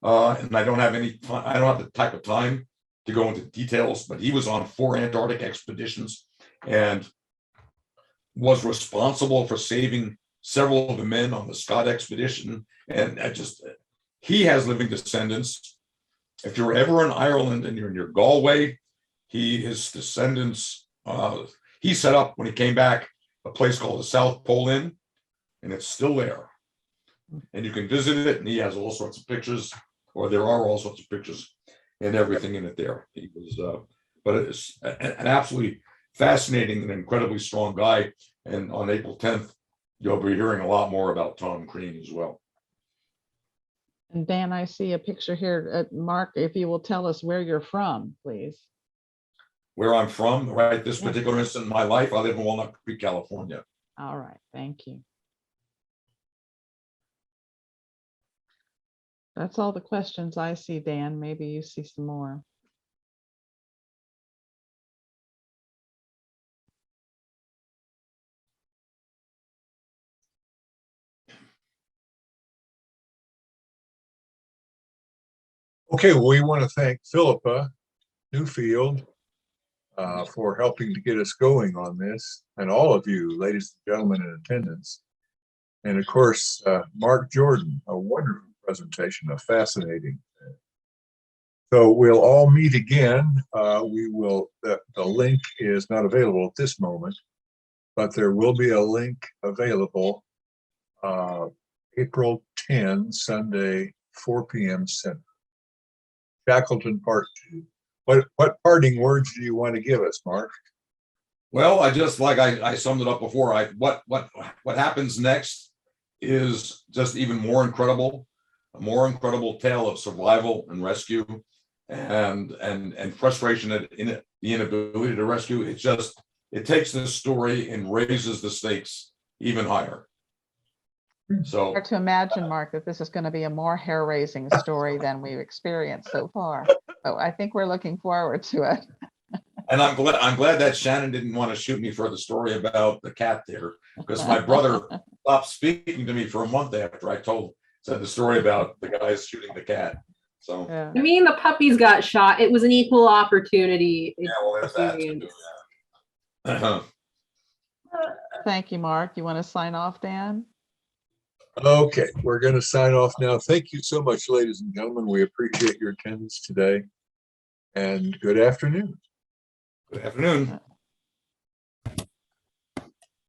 and I don't have the type of time to go into details, but he was on 4 Antarctic expeditions and was responsible for saving several of the men on the Scott expedition. And he has living descendants. If you're ever in Ireland and you're near Galway, his descendants, he set up, when he came back, a place called the South Pole Inn, and it's still there. And you can visit it, and he has all sorts of pictures, or there are all sorts of pictures and everything in it there. He was, but it's an absolutely fascinating and incredibly strong guy. And on April 10th, you'll be hearing a lot more about Tom Crean as well. And Dan, I see a picture here. Mark, if you will tell us where you're from, please. Where I'm from, right this particular instant in my life, I live in Walnut Creek, California. All right, thank you. That's all the questions I see, Dan. Maybe you see some more. Okay, well, we want to thank Philippa Newfield for helping to get us going on this, and all of you, ladies and gentlemen in attendance. And of course, Mark Jordan, a wonderful presentation, a fascinating. So we'll all meet again. The link is not available at this moment, but there will be a link available April 10, Sunday, 4 p.m. Central. Shackleton Part 2. What parting words do you want to give us, Mark? Well, I summed it up before. What happens next is just even more incredible, a more incredible tale of survival and rescue, and frustration at the inability to rescue. It takes this story and raises the stakes even higher. So Hard to imagine, Mark, that this is going to be a more hair-raising story than we've experienced so far. So I think we're looking forward to it. And I'm glad that Shannon didn't want to shoot me for the story about the cat there, because my brother stopped speaking to me for a month after I said the story about the guys shooting the cat. So Yeah. I mean, the puppies got shot. It was an equal opportunity. yeah, well, there's that too. Yeah. Thank you, Mark. You want to sign off, Dan? Okay, we're going to sign off now. Thank you so much, ladies and gentlemen. We appreciate your attendance today, and good afternoon. Good afternoon.